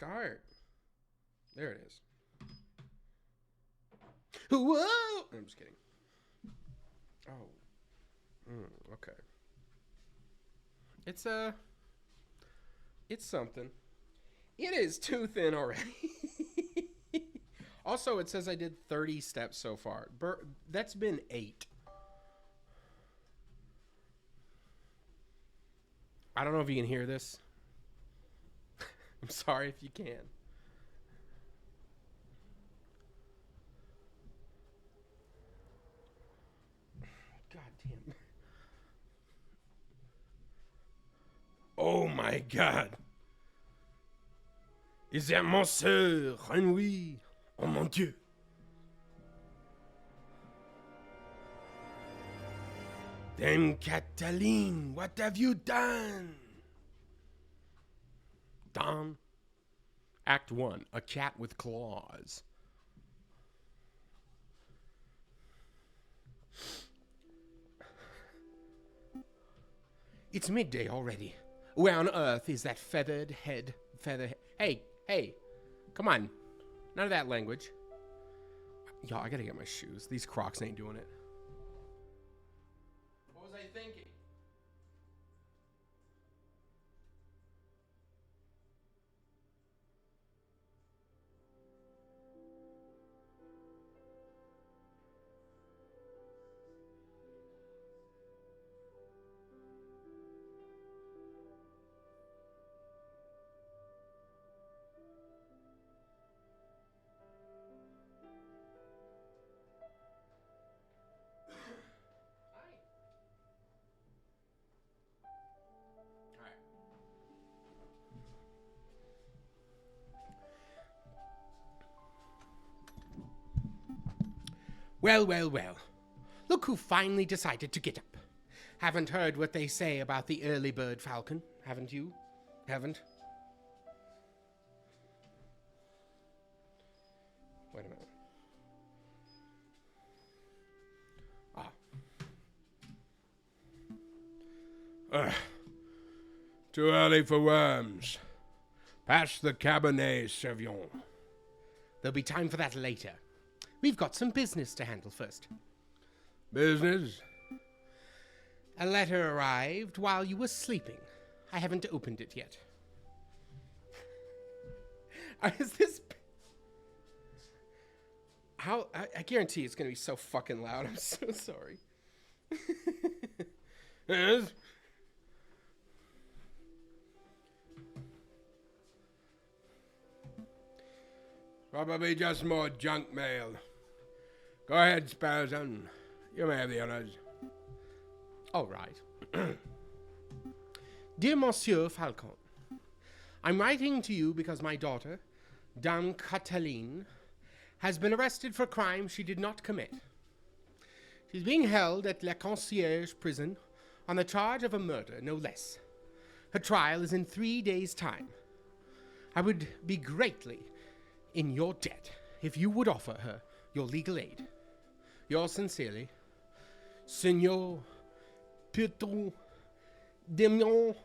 Start. There it is. Whoa! I'm just kidding. Oh. Okay. It's something. It is too thin already. Also, it says I did 30 steps so far. That's been 8. I don't know if you can hear this. I'm sorry if you can. God damn. Oh my God. Is that mon sœur, Renouille? Oh mon Dieu. Dame Cataline, what have you done? Done. Act 1, a cat with claws. It's midday already. Where on earth is that feathered head? Hey, come on. None of that language. Y'all, I gotta get my shoes. These Crocs ain't doing it. What was I thinking? Well. Look who finally decided to get up. Haven't heard what they say about the early bird falcon, haven't you? Haven't? Wait a minute. Too early for worms. Pass the Cabernet Sauvignon. There'll be time for that later. We've got some business to handle first. Business? A letter arrived while you were sleeping. I haven't opened it yet. Is this... How... I guarantee it's going to be so fucking loud. I'm so sorry. Yes? Probably just more junk mail. Go ahead, Sparrowson. You may have the honors. All right. Dear Monsieur Falcon, I'm writing to you because my daughter, Dame Cataline, has been arrested for a crime she did not commit. She's being held at La Concierge prison on the charge of a murder, no less. Her trial is in 3 days' time. I would be greatly in your debt if you would offer her your legal aid. Yours sincerely, Senor Pietro Demion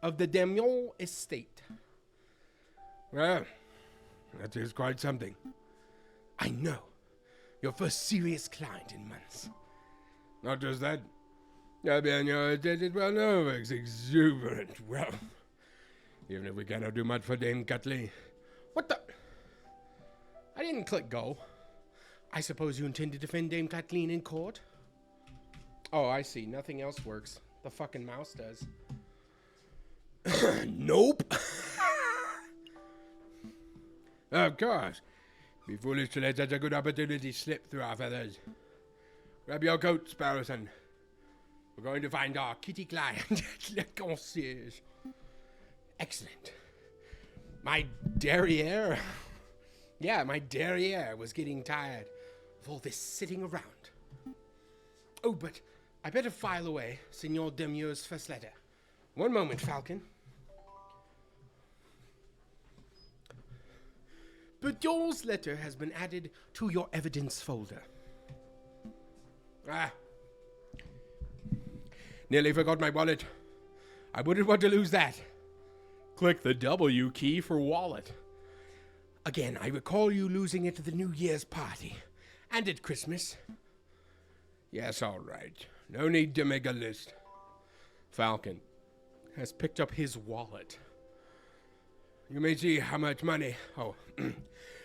of the Demion Estate. Well, that is quite something. I know. Your first serious client in months. Not just that. Your estate is well known for its exuberant wealth. Even if we cannot do much for Dame Cutley. What the... I didn't click go. I suppose you intend to defend Dame Kathleen in court? Oh, I see. Nothing else works. The fucking mouse does. Nope. Of course. Be foolish to let such a good opportunity slip through our feathers. Grab your coat, Sparrowson. We're going to find our kitty client at Le Concierge. Excellent. My derriere... Yeah, my derriere was getting tired of all this sitting around. Oh, but I better file away Senor Demur's first letter. One moment, Falcon. Bedouin's letter has been added to your evidence folder. Nearly forgot my wallet. I wouldn't want to lose that. Click the W key for wallet. Again, I recall you losing it at the New Year's party. And at Christmas. Yes, all right. No need to make a list. Falcon has picked up his wallet. You may see how much money... Oh,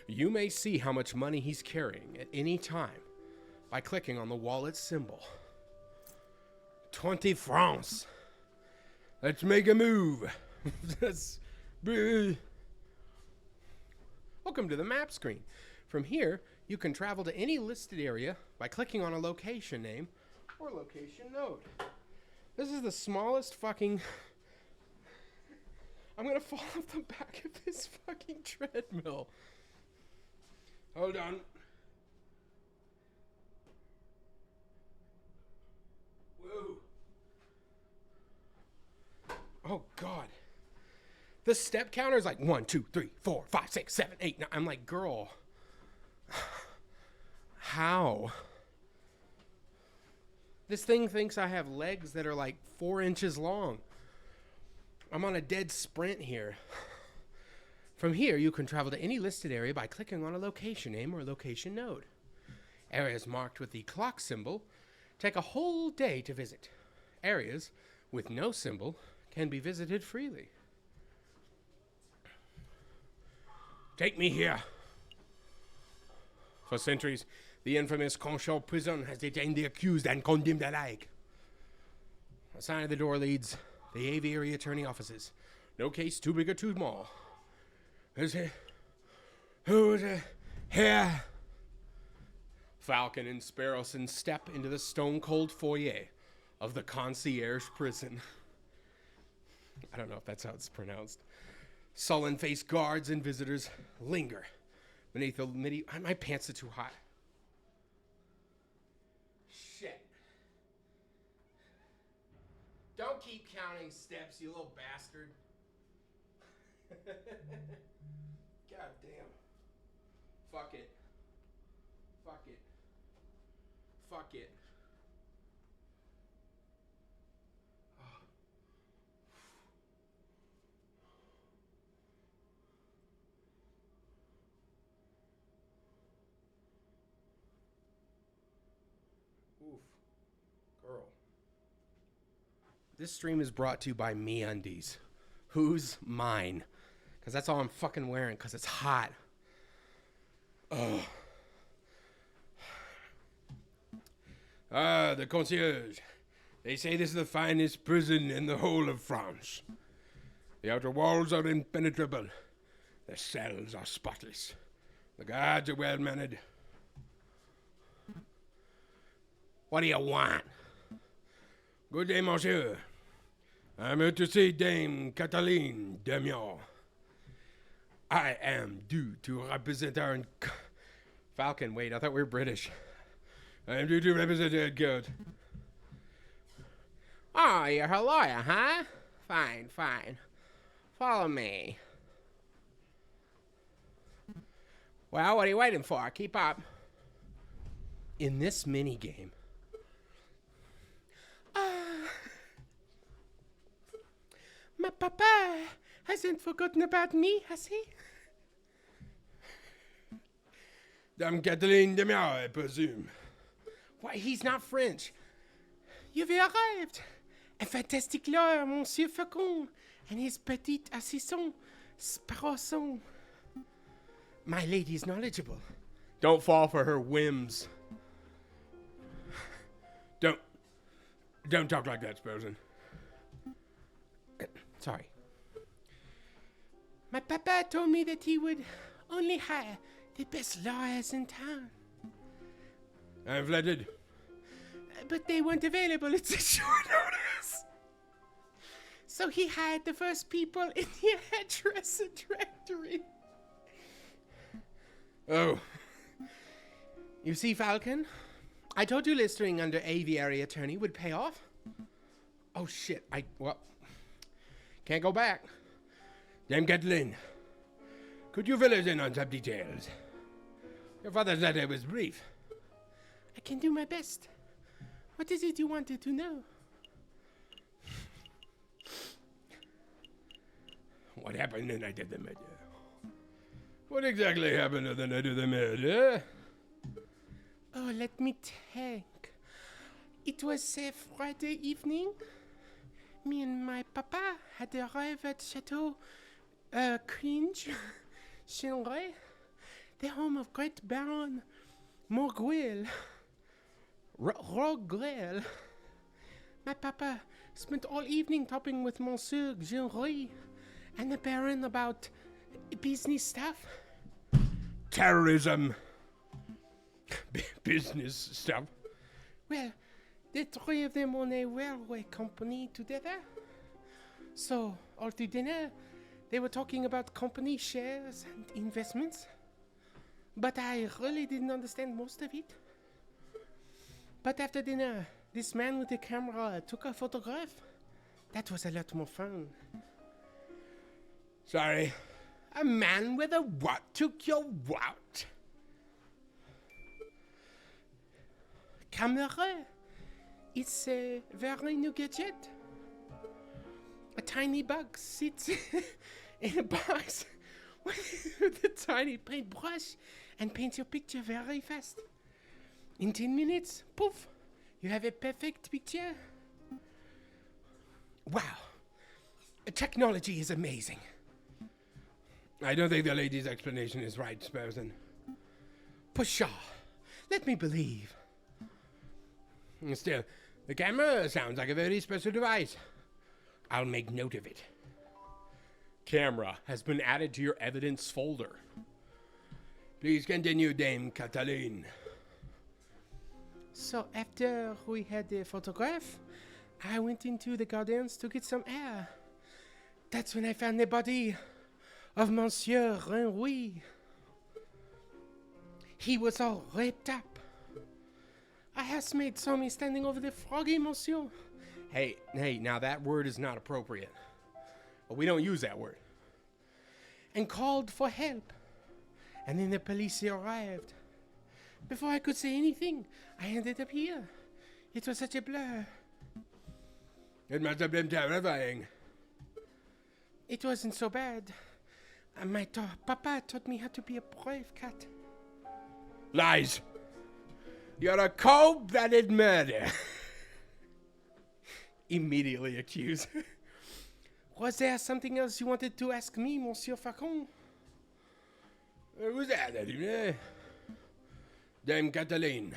you may see how much money he's carrying at any time by clicking on the wallet symbol. 20 francs. Let's make a move. Welcome to the map screen. From here, you can travel to any listed area by clicking on a location name or location node. This is the smallest fucking... I'm gonna fall off the back of this fucking treadmill. Hold on. Whoa. Oh, God. The step counter is like 1, 2, 3, 4, 5, 6, 7, 8, 9. I'm like, girl. How? This thing thinks I have legs that are like 4 inches long. I'm on a dead sprint here. From here, you can travel to any listed area by clicking on a location name or a location node. Areas marked with the clock symbol take a whole day to visit. Areas with no symbol can be visited freely. Take me here. For centuries, the infamous Conchal prison has detained the accused and condemned alike. A sign at the door leads the Aviary attorney offices. No case too big or too small. Who's here? Falcon and Sparrowson step into the stone-cold foyer of the concierge prison. I don't know if that's how it's pronounced. Sullen-faced guards and visitors linger beneath the my pants are too hot. Shit. Don't keep counting steps, you little bastard. God damn. Fuck it. Fuck it. Fuck it. Oof. Girl. This stream is brought to you by MeUndies. Who's mine? Because that's all I'm fucking wearing, because it's hot. Ugh. Ah, the concierge. They say this is the finest prison in the whole of France. The outer walls are impenetrable. The cells are spotless. The guards are well-mannered. What do you want? Good day, monsieur. I'm here to see Dame Cataline Demian. I am due to represent her in... Falcon, wait, I thought we were British. I am due to represent her in court. Oh, you're her lawyer, huh? Fine, fine. Follow me. Well, what are you waiting for? Keep up. In this minigame... My papa hasn't forgotten about me, has he? Dame Cataline Demian, I presume. Why, he's not French. You've arrived. A fantastic lawyer, Monsieur Faucon, and his petit assistant, Sparrowson. My lady is knowledgeable. Don't fall for her whims. Don't talk like that, Sparrowson. Sorry. My papa told me that he would only hire the best lawyers in town. I'm flattered. But they weren't available at such short notice. So he hired the first people in the hairdresser directory. Oh. You see, Falcon? I told you listing under Aviary attorney would pay off. Oh, shit. Can't go back. Dame Cataline, could you fill us in on some details? Your father's letter was brief. I can do my best. What is it you wanted to know? What happened the night of the murder? What exactly happened the night of the murder? Oh, let me think. It was a Friday evening. Me and my papa had arrived at Chateau Cringe, Chenray, the home of great Baron Morguel. Rogrel. My papa spent all evening talking with Monsieur Genry and the Baron about business stuff. Terrorism. Business stuff. Well, the three of them own a railway company together. So, after dinner, they were talking about company shares and investments. But I really didn't understand most of it. But after dinner, this man with the camera took a photograph. That was a lot more fun. Sorry. A man with a what took your what? Camera. It's a very new gadget. A tiny bug sits in a box with a tiny paintbrush and paints your picture very fast. In 10 minutes, poof, you have a perfect picture. Wow. Technology is amazing. I don't think the lady's explanation is right, Spurson. Pshaw. Let me believe. Still, the camera sounds like a very special device. I'll make note of it. Camera has been added to your evidence folder. Please continue, Dame Cataline. So after we had the photograph, I went into the gardens to get some air. That's when I found the body of Monsieur Renouy. He was all raped up. A housemaid saw me standing over the froggy, monsieur. Hey, now that word is not appropriate. We don't use that word. And called for help. And then the police arrived. Before I could say anything, I ended up here. It was such a blur. It must have been terrifying. It wasn't so bad. My papa taught me how to be a brave cat. Lies. You're a cold-blooded murderer. Immediately accused. Was there something else you wanted to ask me, Monsieur Facon? Who's that evening? Dame Cataline,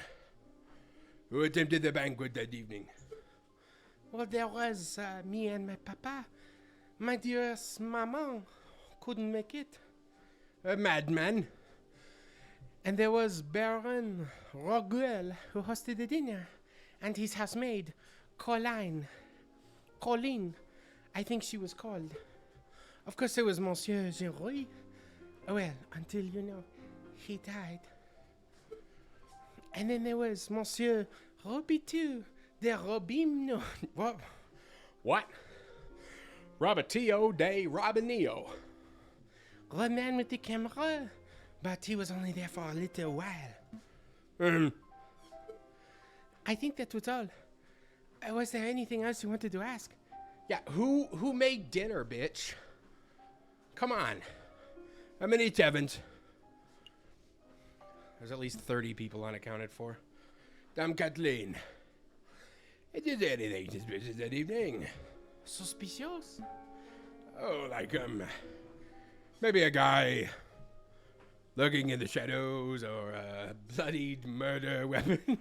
who attempted the banquet that evening. Well, there was me and my papa. My dearest maman couldn't make it. A madman. And there was Baron Roguel, who hosted the dinner, and his housemaid, Colline, I think she was called. Of course, there was Monsieur Geroy. Well, until, he died. And then there was Monsieur Robitou de Robimno. What? Robertio de Robinio. The man with the camera, but he was only there for a little while. I think that was all. Was there anything else you wanted to ask? Yeah, who made dinner, bitch? Come on. How many Tevins? There's at least 30 people unaccounted for. Dame Kathleen. Did anything suspicious that evening? Suspicious? Oh, like, maybe a guy lurking in the shadows or a bloodied murder weapon.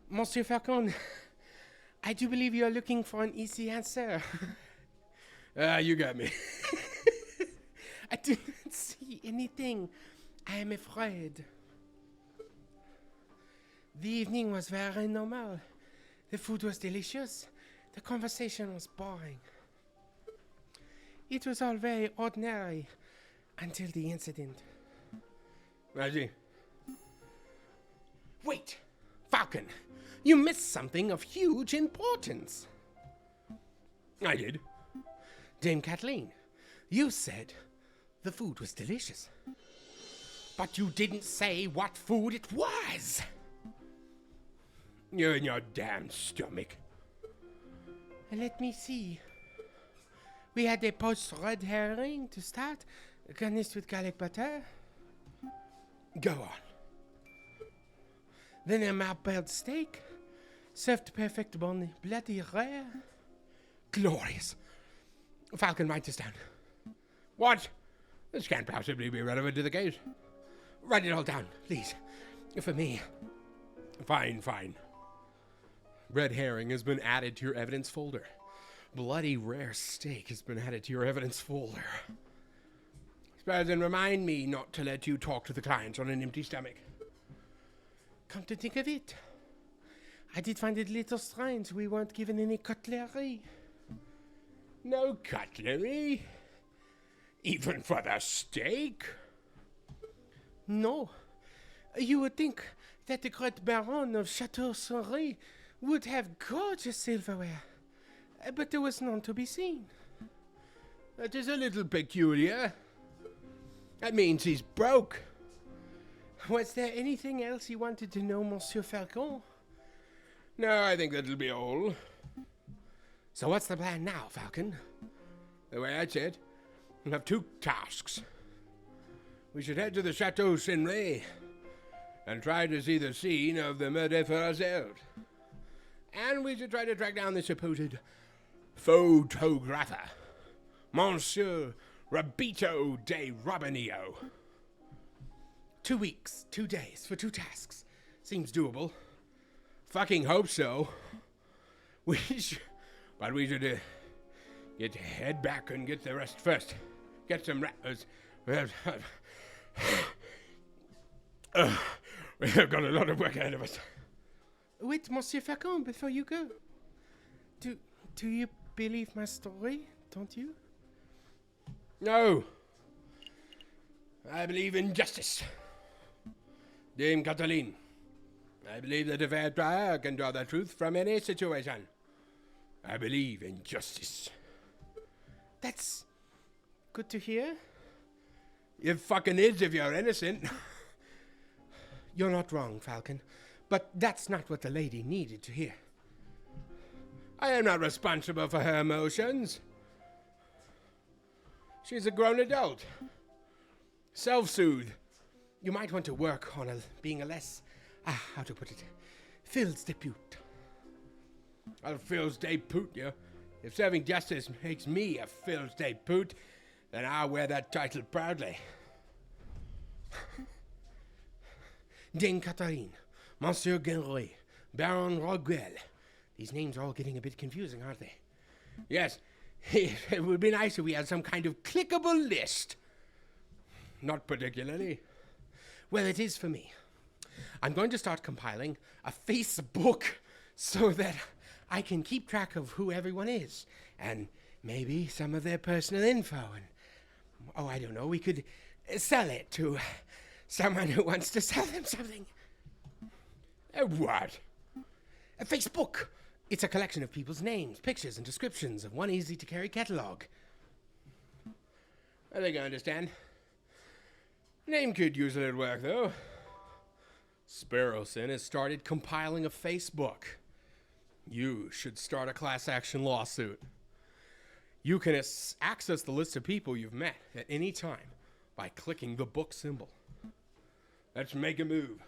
Monsieur Falcon, I do believe you are looking for an easy answer. You got me. I do not see anything. I am afraid. The evening was very normal. The food was delicious. The conversation was boring. It was all very ordinary until the incident. Reggie. Wait, Falcon, you missed something of huge importance. I did. Dame Kathleen, you said the food was delicious. But you didn't say what food it was. You're in your damn stomach. Let me see. We had a poached red herring to start, garnished with garlic butter. Go on. Then a marbled steak, served perfect bone, bloody rare. Glorious. Falcon, write this down. What? This can't possibly be relevant to the case. Write it all down, please. For me. Fine, fine. Red herring has been added to your evidence folder. Bloody rare steak has been added to your evidence folder. Spurgeon, remind me not to let you talk to the clients on an empty stomach. Come to think of it, I did find it a little strange we weren't given any cutlery. No cutlery? Even for the steak? No. You would think that the great Baron of Chateau Souris would have gorgeous silverware, but there was none to be seen. That is a little peculiar. That means he's broke. Was there anything else you wanted to know, Monsieur Falcon? No, I think that'll be all. So what's the plan now, Falcon? The way I said, we have two tasks. We should head to the Chateau Senray and try to see the scene of the murder for ourselves. And we should try to track down the supposed photographer, Monsieur Rabito de Robinio. 2 weeks, 2 days for 2 tasks. Seems doable. Fucking hope so. But we should get head back and get the rest first. Get some we've got a lot of work ahead of us. Wait, Monsieur Falcon, before you go. Do you believe my story, don't you? No. I believe in justice. Dame Cataline. I believe that a fair trial can draw the truth from any situation. I believe in justice. That's good to hear. It fucking is if you're innocent. You're not wrong, Falcon, but that's not what the lady needed to hear. I am not responsible for her emotions. She's a grown adult. Self-soothe. You might want to work on being a less, how to put it, fils de pute. A fils de pute, yeah? If serving justice makes me a fils de pute, then I'll wear that title proudly. Dame Catherine, Monsieur Genroy, Baron Roguel. These names are all getting a bit confusing, aren't they? Yes, it would be nice if we had some kind of clickable list. Not particularly. Well, it is for me. I'm going to start compiling a Facebook so that I can keep track of who everyone is and maybe some of their personal info. And, I don't know, we could sell it to someone who wants to sell them something. What? A Facebook. It's a collection of people's names, pictures, and descriptions of one easy-to-carry catalog. I think I understand. Name could use a little work, though. Sparrowson has started compiling a Facebook. You should start a class action lawsuit. You can access the list of people you've met at any time by clicking the book symbol. Let's make a move.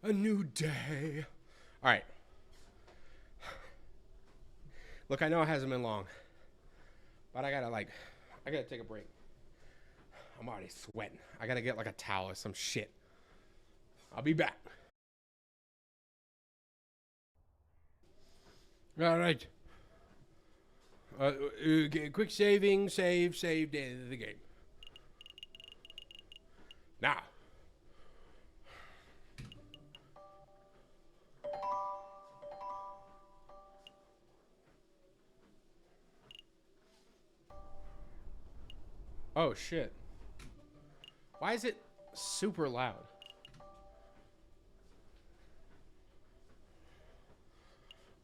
A new day. All right. Look, I know it hasn't been long, but I gotta take a break. I'm already sweating. I gotta get like a towel or some shit. I'll be back. All right. Quick saving, save the game. Now. Oh shit. Why is it super loud?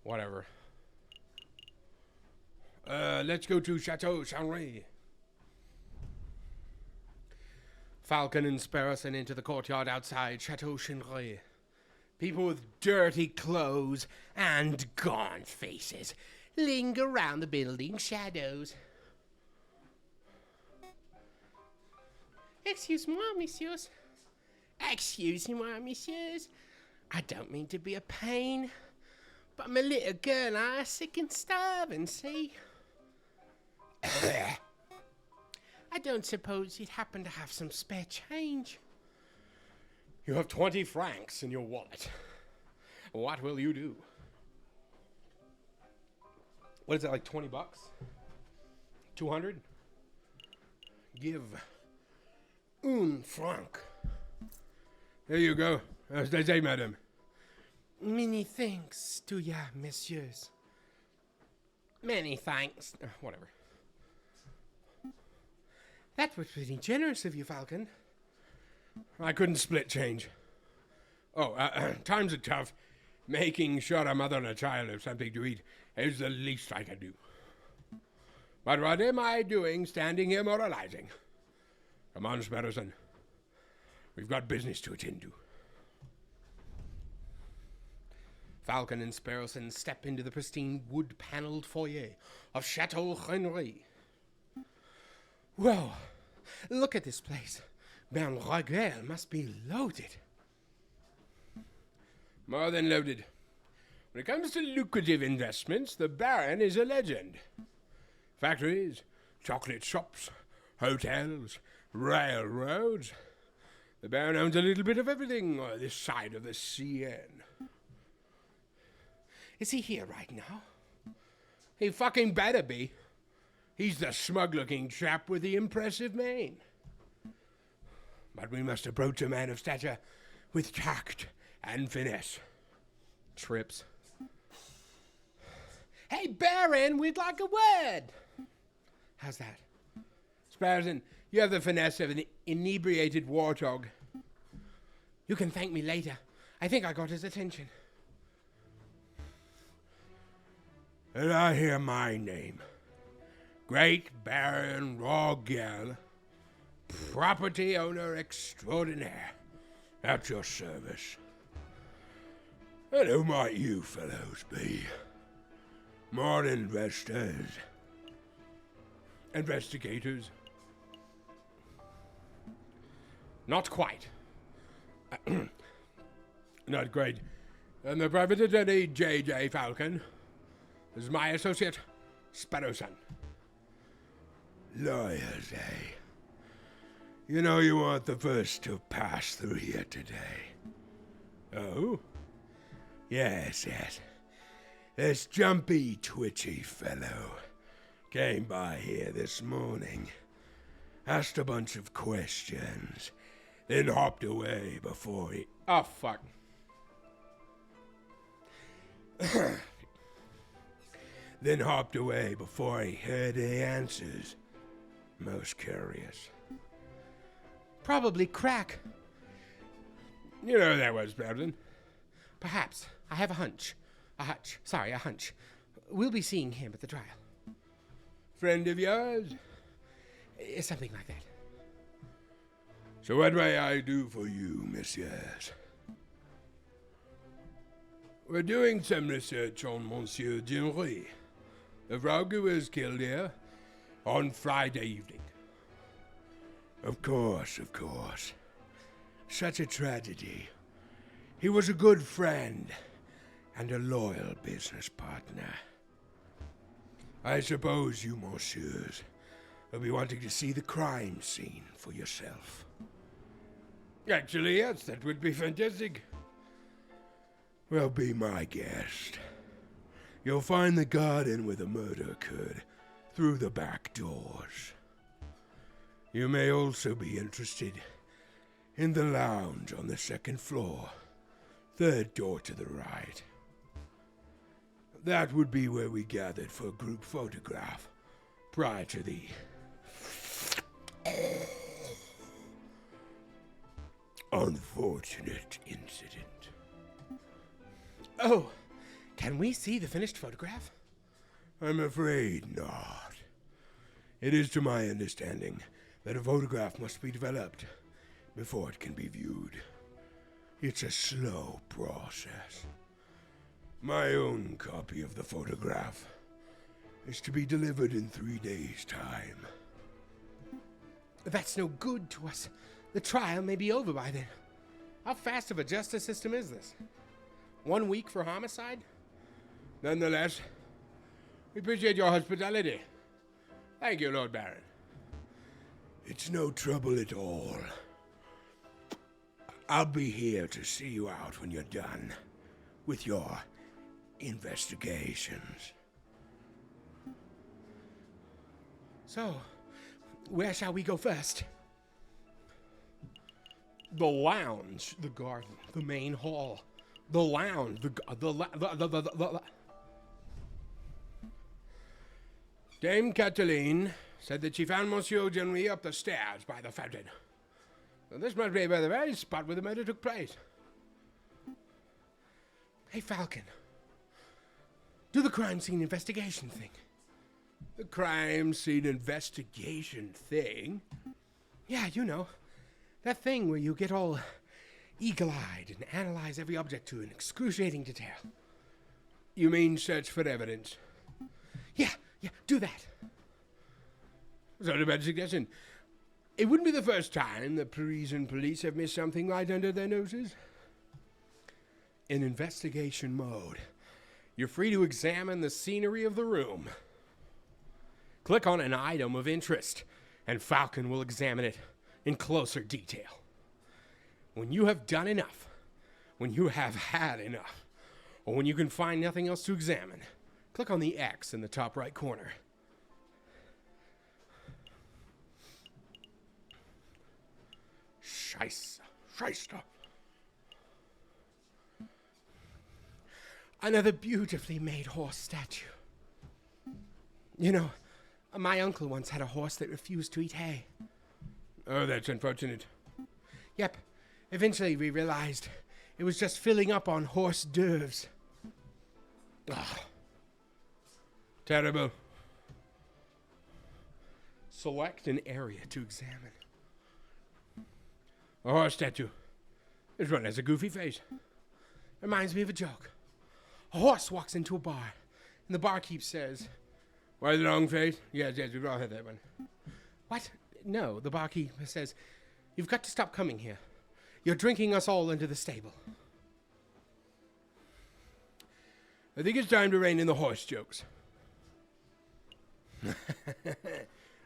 Whatever. Let's go to Chateau Chanray. Falcon and Sparrowson into the courtyard outside Chateau Chanray. People with dirty clothes and gaunt faces linger around the building shadows. Excuse-moi, messieurs. Excuse-moi, messieurs. I don't mean to be a pain, but my little girl and I are sick and starving, see? I don't suppose you'd happen to have some spare change. You have 20 francs in your wallet. What will you do? What is that, like 20 bucks? 200? Give un franc. There you go. As they say, madam. Many thanks to ya, messieurs. Many thanks. Whatever. That was pretty generous of you, Falcon. I couldn't split change. Oh, times are tough. Making sure a mother and a child have something to eat is the least I can do. But what am I doing standing here moralizing? Come on, Sparrowson. We've got business to attend to. Falcon and Sparrowson step into the pristine wood-paneled foyer of Chateau Henry. Whoa, look at this place. Baron Raguel must be loaded. More than loaded. When it comes to lucrative investments, the Baron is a legend. Factories, chocolate shops, hotels, railroads. The Baron owns a little bit of everything on this side of the Seine. Is he here right now? He fucking better be. He's the smug-looking chap with the impressive mane. But we must approach a man of stature with tact and finesse. Trips. Hey, Baron, we'd like a word. How's that? Sparrowson, you have the finesse of an inebriated warthog. You can thank me later. I think I got his attention. And I hear my name. Great Baron Raguel, property owner extraordinaire, at your service. And who might you fellows be? More investors? Investigators? Not quite. Not quite. And the private attorney, J.J. Falcon. This is my associate, Sparrowson. Lawyers, eh? You know you weren't the first to pass through here today. Oh? Yes. This jumpy, twitchy fellow came by here this morning, asked a bunch of questions, then hopped away before he... Oh, fuck. Then hopped away before he heard the answers. Most curious. Probably crack. You know who that was, Brandon? Perhaps. I have a hunch. A hunch. We'll be seeing him at the trial. Friend of yours? Something like that. So what may I do for you, messieurs? We're doing some research on Monsieur Henry. The rogue who was killed here on Friday evening. Of course. Such a tragedy. He was a good friend and a loyal business partner. I suppose you, messieurs, will be wanting to see the crime scene for yourself. Actually, yes, that would be fantastic. Well, be my guest. You'll find the garden where the murder occurred through the back doors. You may also be interested in the lounge on the second floor, third door to the right. That would be where we gathered for a group photograph prior to the unfortunate incident. Oh, can we see the finished photograph? I'm afraid not. It is to my understanding that a photograph must be developed before it can be viewed. It's a slow process. My own copy of the photograph is to be delivered in 3 days' time. That's no good to us. The trial may be over by then. How fast of a justice system is this? 1 week for homicide? Nonetheless, we appreciate your hospitality. Thank you, Lord Baron. It's no trouble at all. I'll be here to see you out when you're done with your investigations. So, where shall we go first? The lounge, the garden, the main hall, the lounge, the Dame Cataline said that she found Monsieur Genry up the stairs by the fountain. So this must be by the very spot where the murder took place. Hey, Falcon. Do the crime scene investigation thing. The crime scene investigation thing? Yeah, you know. That thing where you get all eagle-eyed and analyze every object to an excruciating detail. You mean search for evidence? Yeah, do that. That's not a bad suggestion. It wouldn't be the first time the Parisian police have missed something right under their noses. In investigation mode, you're free to examine the scenery of the room. Click on an item of interest, and Falcon will examine it in closer detail. When you have done enough, when you have had enough, or when you can find nothing else to examine, click on the X in the top right corner. Shyster. Another beautifully made horse statue. You know, my uncle once had a horse that refused to eat hay. Oh, that's unfortunate. Yep. Eventually we realized it was just filling up on horse d'oeuvres. Ah. Terrible. Select an area to examine. A horse statue. This one has a goofy face. Reminds me of a joke. A horse walks into a bar, and the barkeep says, "Why the long face?" Yes, we've all had that one. What? No, the barkeep says, "You've got to stop coming here. You're drinking us all into the stable." I think it's time to rein in the horse jokes.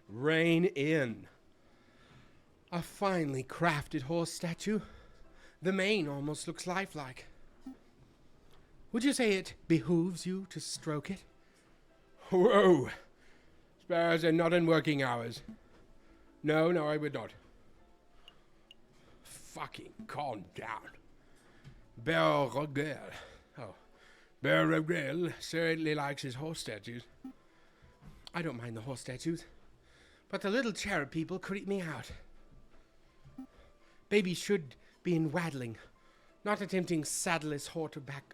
Rein in. A finely crafted horse statue. The mane almost looks lifelike. Would you say it behooves you to stroke it? Whoa! Sparrows are not in working hours. No, I would not. Fucking calm down. Bear Rogel. Oh. Bear Rogel certainly likes his horse statues. I don't mind the horse statues, but the little cherub people creep me out. Babies should be in waddling, not attempting saddleless horseback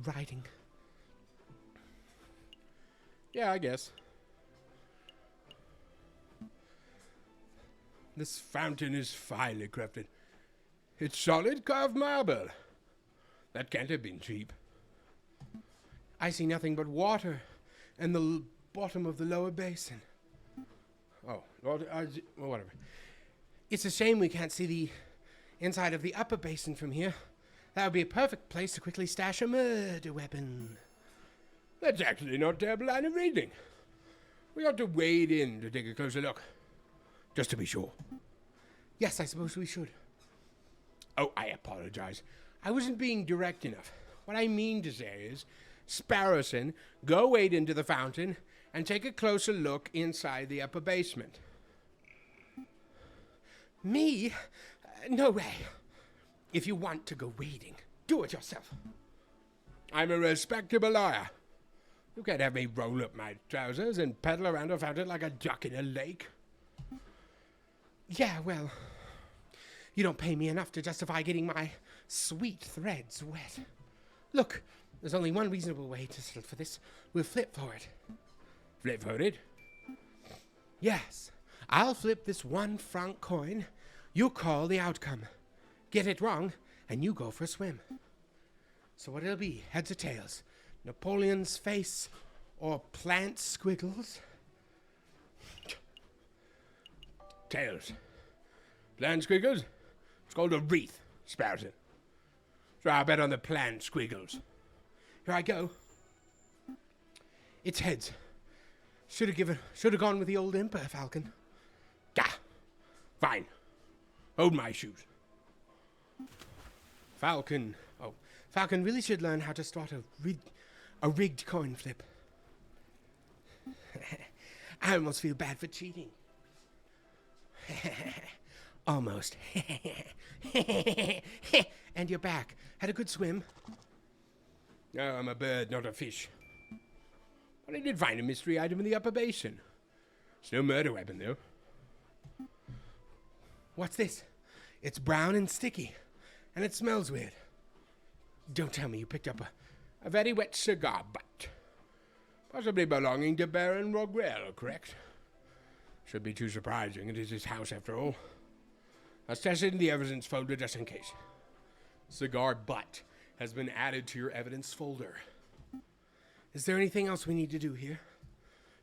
riding. Yeah, I guess. This fountain is finely crafted. It's solid carved marble. That can't have been cheap. I see nothing but water and the bottom of the lower basin. Oh, well, whatever. It's a shame we can't see the inside of the upper basin from here. That would be a perfect place to quickly stash a murder weapon. That's actually not a terrible line of reading. We ought to wade in to take a closer look. Just to be sure. Yes, I suppose we should. Oh, I apologize. I wasn't being direct enough. What I mean to say is, Sparrowson, go wade into the fountain and take a closer look inside the upper basement. Me? No way. If you want to go wading, do it yourself. I'm a respectable lawyer. You can't have me roll up my trousers and paddle around a fountain like a duck in a lake. Yeah, well, you don't pay me enough to justify getting my sweet threads wet. Look, there's only one reasonable way to settle for this. We'll flip for it. Flip for it? Yes. I'll flip this 1 franc coin. You call the outcome. Get it wrong, and you go for a swim. So what it'll be, heads or tails? Napoleon's face or plant squiggles? Tails. Plant squiggles? It's called a wreath, Spartan. So I bet on the plant squiggles. Here I go. It's heads. Should have gone with the old Emperor, Falcon. Gah! Fine. Hold my shoes. Falcon really should learn how to start a rigged coin flip. I almost feel bad for cheating. Almost. And you're back. Had a good swim? No, I'm a bird, not a fish. But I did find a mystery item in the upper basin. It's no murder weapon, though. What's this? It's brown and sticky, and it smells weird. Don't tell me you picked up a very wet cigar butt. Possibly belonging to Baron Rogrel, correct? Should be too surprising. It is his house, after all. Let's test it in the evidence folder just in case. Cigar butt has been added to your evidence folder. Is there anything else we need to do here?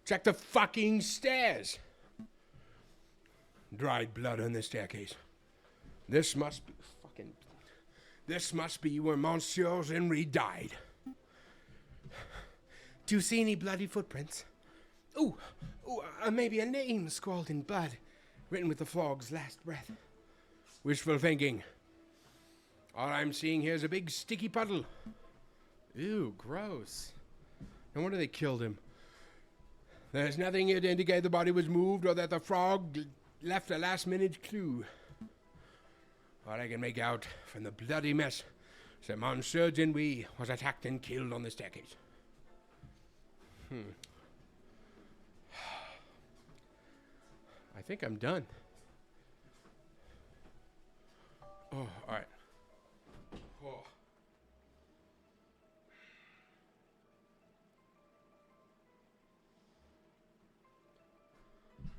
Check the fucking stairs. Dried blood on the staircase. This must be where Monsieur Henry died. Do you see any bloody footprints? Ooh, maybe a name scrawled in blood, written with the frog's last breath. Wishful thinking. All I'm seeing here is a big sticky puddle. Ew, gross. No wonder they killed him. There's nothing here to indicate the body was moved or that the frog left a last-minute clue. All I can make out from the bloody mess is that Monsieur Henry was attacked and killed on the staircase. I think I'm done. Oh, all right. Oh.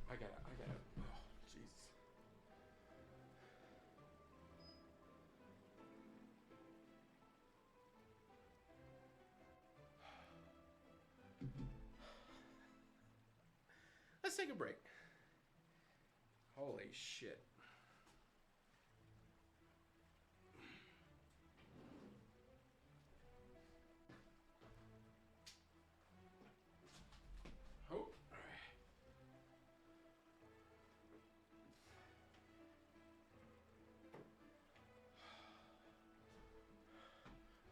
I gotta, oh, Jesus. Let's take a break. Holy shit. Oh.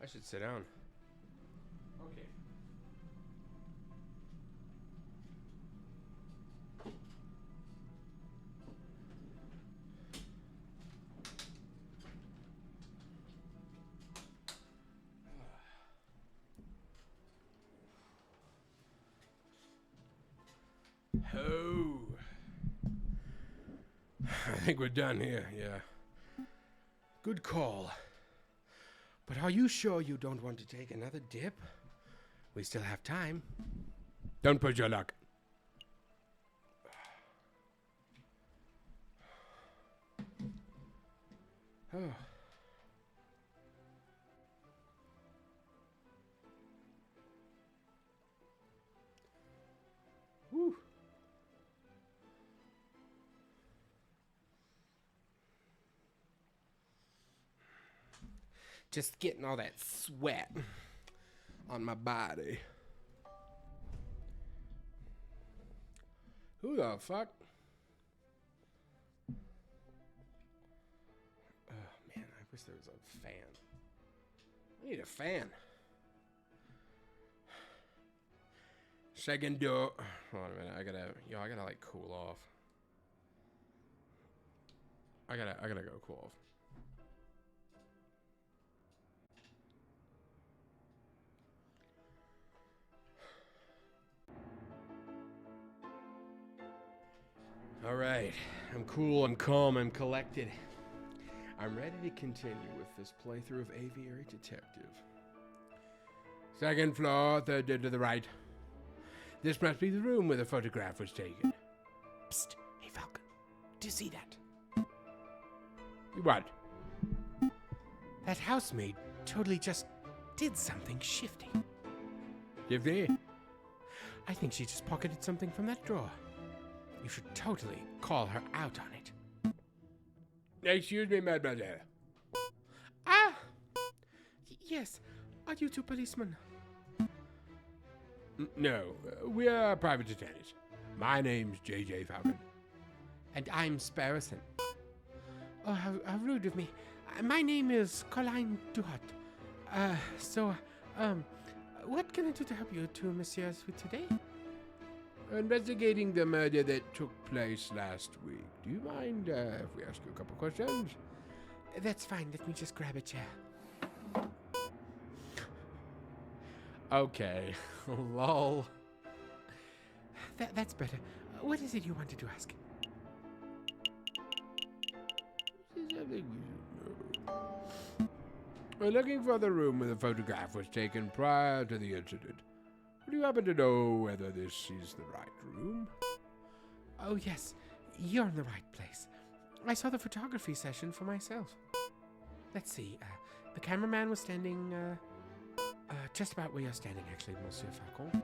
I should sit down. Okay. Oh. I think we're done here, yeah. Good call. But are you sure you don't want to take another dip? We still have time. Don't push your luck. Oh. Whew. Just getting all that sweat on my body. Who the fuck? Oh man, I wish there was a fan. I need a fan. Second door. Hold on a minute. I gotta like cool off. I gotta go cool off. All right, I'm cool, I'm calm, I'm collected. I'm ready to continue with this playthrough of Aviary Detective. Second floor, third door to the right. This must be the room where the photograph was taken. Psst, hey Falcon, do you see that? What? That housemaid totally just did something shifty. Shifty? I think she just pocketed something from that drawer. You should totally call her out on it. Excuse me, mademoiselle. Ah! Yes, are you two policemen? No, we are private detectives. My name's J.J. Falcon. And I'm Sparrowson. Oh, how rude of me. My name is Colleen Duhat. What can I do to help you two messieurs with today? Investigating the murder that took place last week. Do you mind if we ask you a couple questions? That's fine. Let me just grab a chair. Okay. Lol. That's better. What is it you wanted to ask? We're looking for the room where the photograph was taken prior to the incident. Do you happen to know whether this is the right room? Oh, yes. You're in the right place. I saw the photography session for myself. Let's see. The cameraman was standing, just about where you're standing, actually, Monsieur Falcon.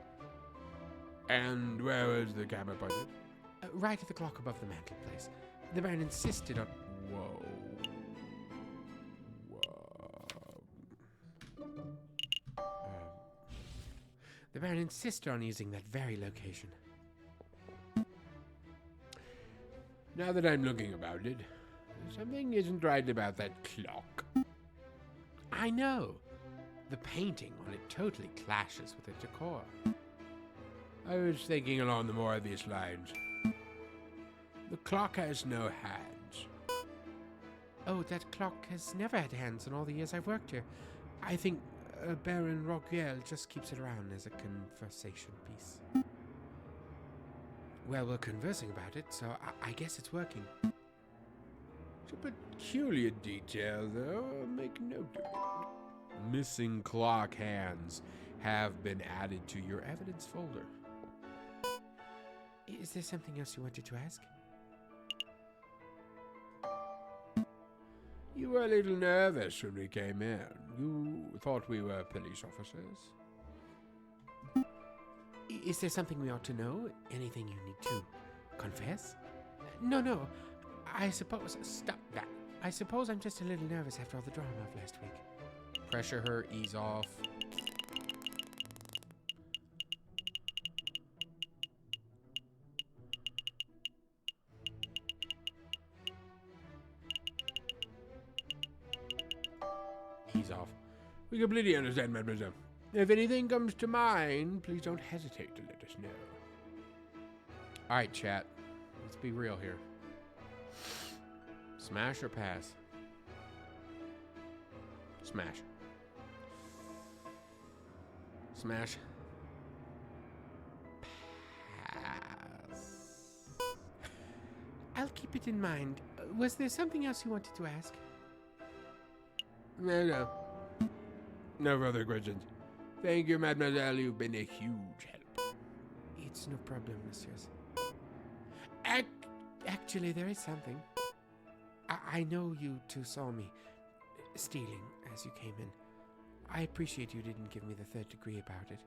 And where was the camera pointed? Right at the clock above the mantelpiece. The Baron insisted on... Whoa. The Baron insisted on using that very location. Now that I'm looking about it, something isn't right about that clock. I know. The painting on it totally clashes with the decor. I was thinking along the more obvious lines. The clock has no hands. Oh, that clock has never had hands in all the years I've worked here. I think Baron Roguel just keeps it around as a conversation piece. Well, we're conversing about it, so I guess it's working. It's a peculiar detail, though. I'll make note of it. Missing clock hands have been added to your evidence folder. Is there something else you wanted to ask? You were a little nervous when we came in. You thought we were police officers. Is there something we ought to know? Anything you need to confess? No. I suppose... Stop that. I suppose I'm just a little nervous after all the drama of last week. Pressure her, ease off. Ease off. We completely understand, mademoiselle. If anything comes to mind, please don't hesitate to let us know. Alright, chat. Let's be real here. Smash or pass? Smash. Smash. Pass. I'll keep it in mind. Was there something else you wanted to ask? No. No further questions. Thank you, mademoiselle. You've been a huge help. It's no problem, messieurs. Actually, there is something. I know you two saw me stealing as you came in. I appreciate you didn't give me the 3rd degree about it.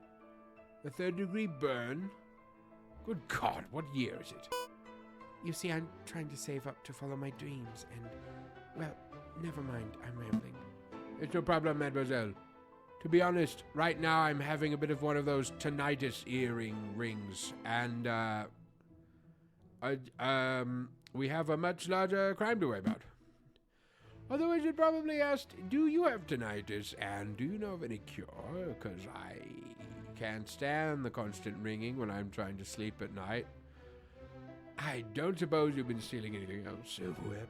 The 3rd degree burn? Good God, what year is it? You see, I'm trying to save up to follow my dreams, and, well, never mind, I'm rambling. It's no problem, mademoiselle. To be honest, right now I'm having a bit of one of those tinnitus earring rings, and, we have a much larger crime to worry about. Although I should probably ask, do you have tinnitus, and do you know of any cure? Because I can't stand the constant ringing when I'm trying to sleep at night. I don't suppose you've been stealing anything else silverware,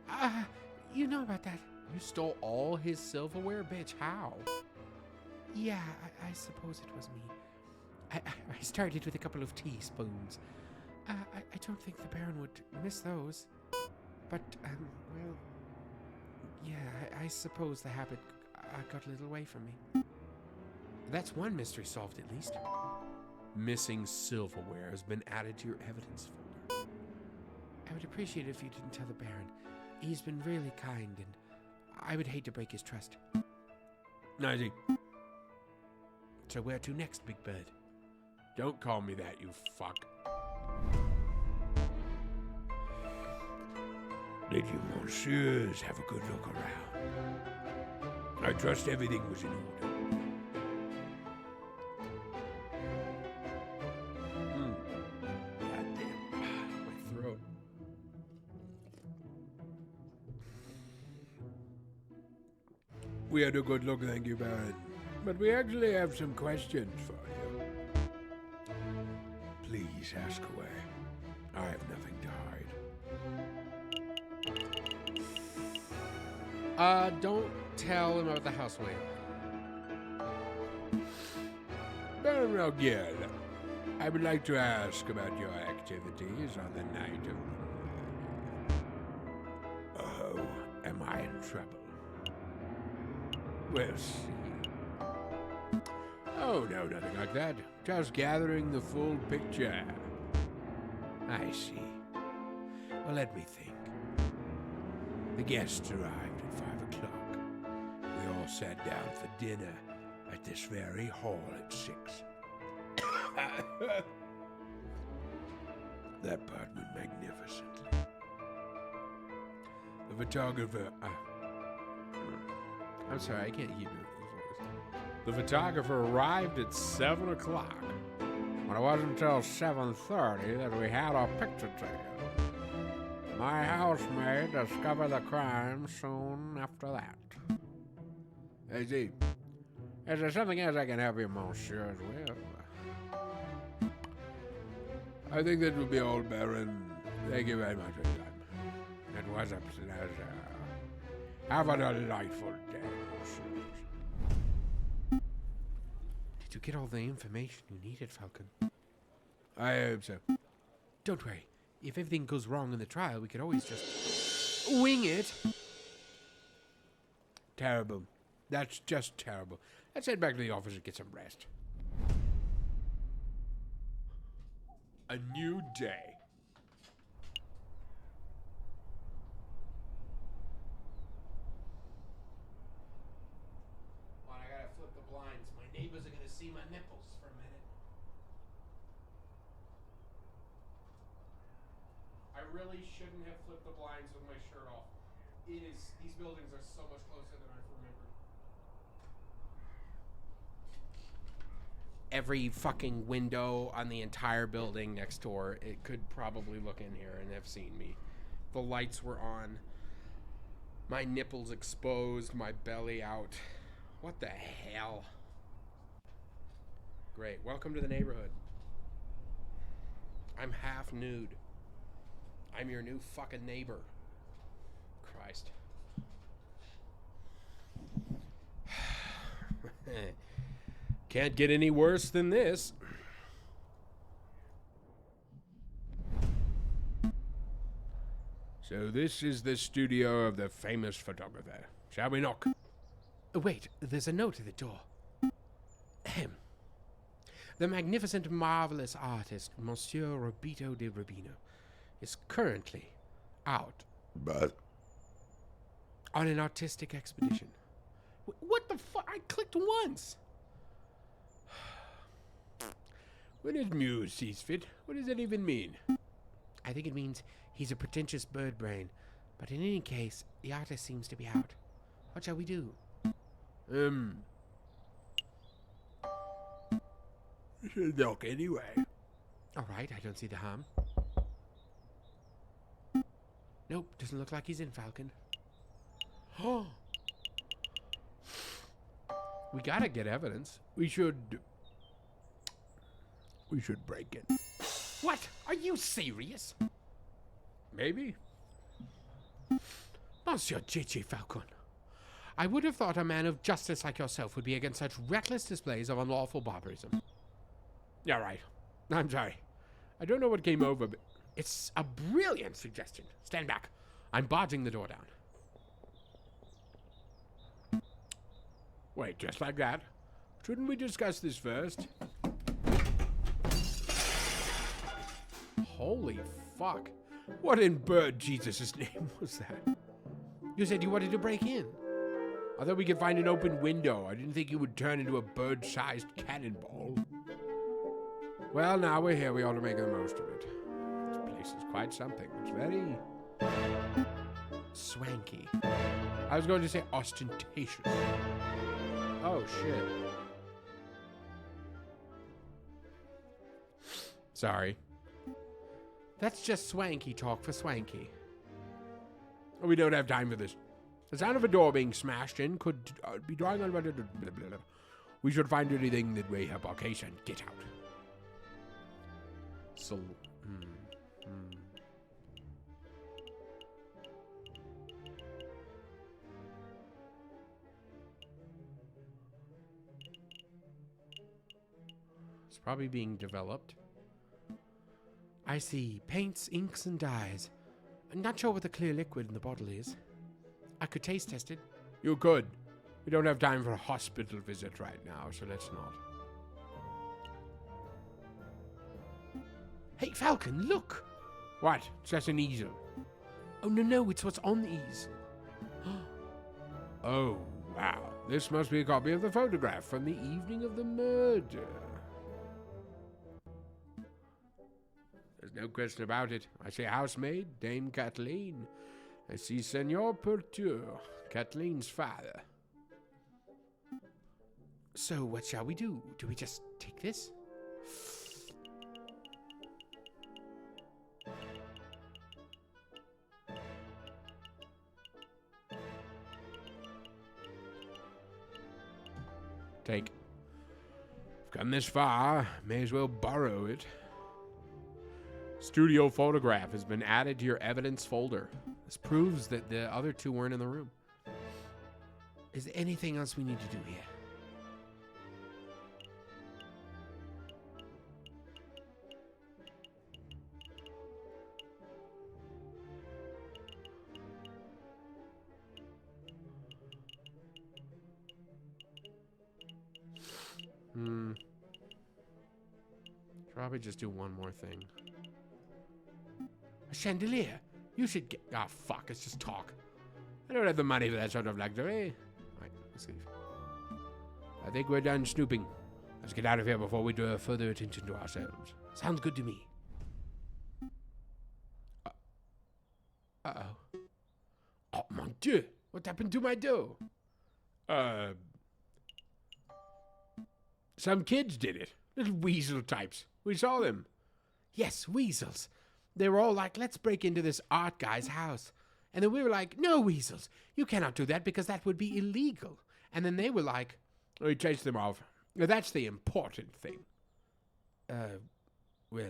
perhaps? You know about that? You stole all his silverware, bitch? How? Yeah, I suppose it was me. I started with a couple of teaspoons. I don't think the Baron would miss those. But, well, yeah, I suppose the habit got a little away from me. That's one mystery solved, at least. Missing silverware has been added to your evidence folder. would appreciate it if you didn't tell the Baron. He's been really kind, and I would hate to break his trust. Nicey. So where to next, Big Bird? Don't call me that, you fuck. Did you monsieurs have a good look around? I trust everything was in order. Goddamn, my throat. We had a good look, thank you, Baron. But we actually have some questions for you. Please ask away. I have nothing to hide. Don't tell him about the houseway. Baron Melgiel, I would like to ask about your activities on the night of... Oh, am I in trouble? We'll see. Oh, no, nothing like that. Just gathering the full picture. I see. Well, let me think. The guests arrived at 5 o'clock. We all sat down for dinner at this very hall at 6. That part went magnificently. The photographer... I'm sorry, I can't keep doing this. The photographer arrived at 7 o'clock. When it wasn't until 7:30 that we had our picture taken. My housemaid discovered the crime soon after that. Hey, Z, is there something else I can help you, monsieur, as well? I think that will be all, Baron. Thank you very much for your time. It was a pleasure. Have a delightful day, monsieur. Did you get all the information you needed, Falcon? I hope so. Don't worry. If everything goes wrong in the trial, we could always just wing it. Terrible. That's just terrible. Let's head back to the office and get some rest. A new day. Well, I gotta flip the blinds. My neighbors are gonna see my nipples for a minute. I really shouldn't have flipped the blinds with my shirt off. These buildings are so much closer than I've remembered. Every fucking window on the entire building next door, it could probably look in here and have seen me. The lights were on. My nipples exposed, my belly out. What the hell? Great. Welcome to the neighborhood. I'm half nude. I'm your new fucking neighbor. Christ. Can't get any worse than this. So this is the studio of the famous photographer. Shall we knock? Wait, there's a note at the door. Ahem. The magnificent, marvelous artist, Monsieur Roberto de Rubino, is currently out. But On an artistic expedition. What the fuck? I clicked once. when his muse sees fit, what does that even mean? I think it means he's a pretentious bird brain. But in any case, the artist seems to be out. What shall we do? We should knock anyway. All right, I don't see the harm. Nope, doesn't look like he's in, Falcon. Oh. We gotta get evidence. We should break it. What? Are you serious? Maybe. Monsieur J.J. Falcon, I would have thought a man of justice like yourself would be against such reckless displays of unlawful barbarism. Yeah, right. I'm sorry. I don't know what came over, but It's a brilliant suggestion. Stand back. I'm barging the door down. wait, just like that? Shouldn't we discuss this first? Holy fuck. What in bird Jesus' name was that? You said you wanted to break in. I thought we could find an open window. I didn't think you would turn into a bird-sized cannonball. Well, now we're here. We ought to make the most of it. This place is quite something. It's very swanky. I was going to say ostentatious. Oh, shit. Sorry. That's just swanky talk for swanky. We don't have time for this. The sound of a door being smashed in could be drawing on... We should find anything that may help our case and get out. So... It's probably being developed. I see. Paints, inks, and dyes. I'm not sure what the clear liquid in the bottle is. I could taste test it. You could. We don't have time for a hospital visit right now, so let's not. Hey, Falcon, look! What? It's just an easel. Oh, no, it's what's on the easel. Oh, wow. This must be a copy of the photograph from the evening of the murder. There's no question about it. I see housemaid, Dame Kathleen. I see Senor Perture, Kathleen's father. So what shall we do? Do we just take this? Take. We've come this far, may as well borrow it. Studio photograph has been added to your evidence folder. This proves that the other two weren't in the room. Is there anything else we need to do here? Probably just do one more thing. A chandelier. You should get... Ah, fuck. It's just talk. I don't have the money for that sort of luxury. Right, let's leave. I think we're done snooping. Let's get out of here before we draw further attention to ourselves. Sounds good to me. Uh-oh. Oh, mon Dieu. What happened to my dough? Some kids did it. Little weasel types. We saw them. Yes, weasels. They were all like, let's break into this art guy's house. And then we were like, no, weasels. You cannot do that because that would be illegal. And then they were like, we chased them off. That's the important thing. Well,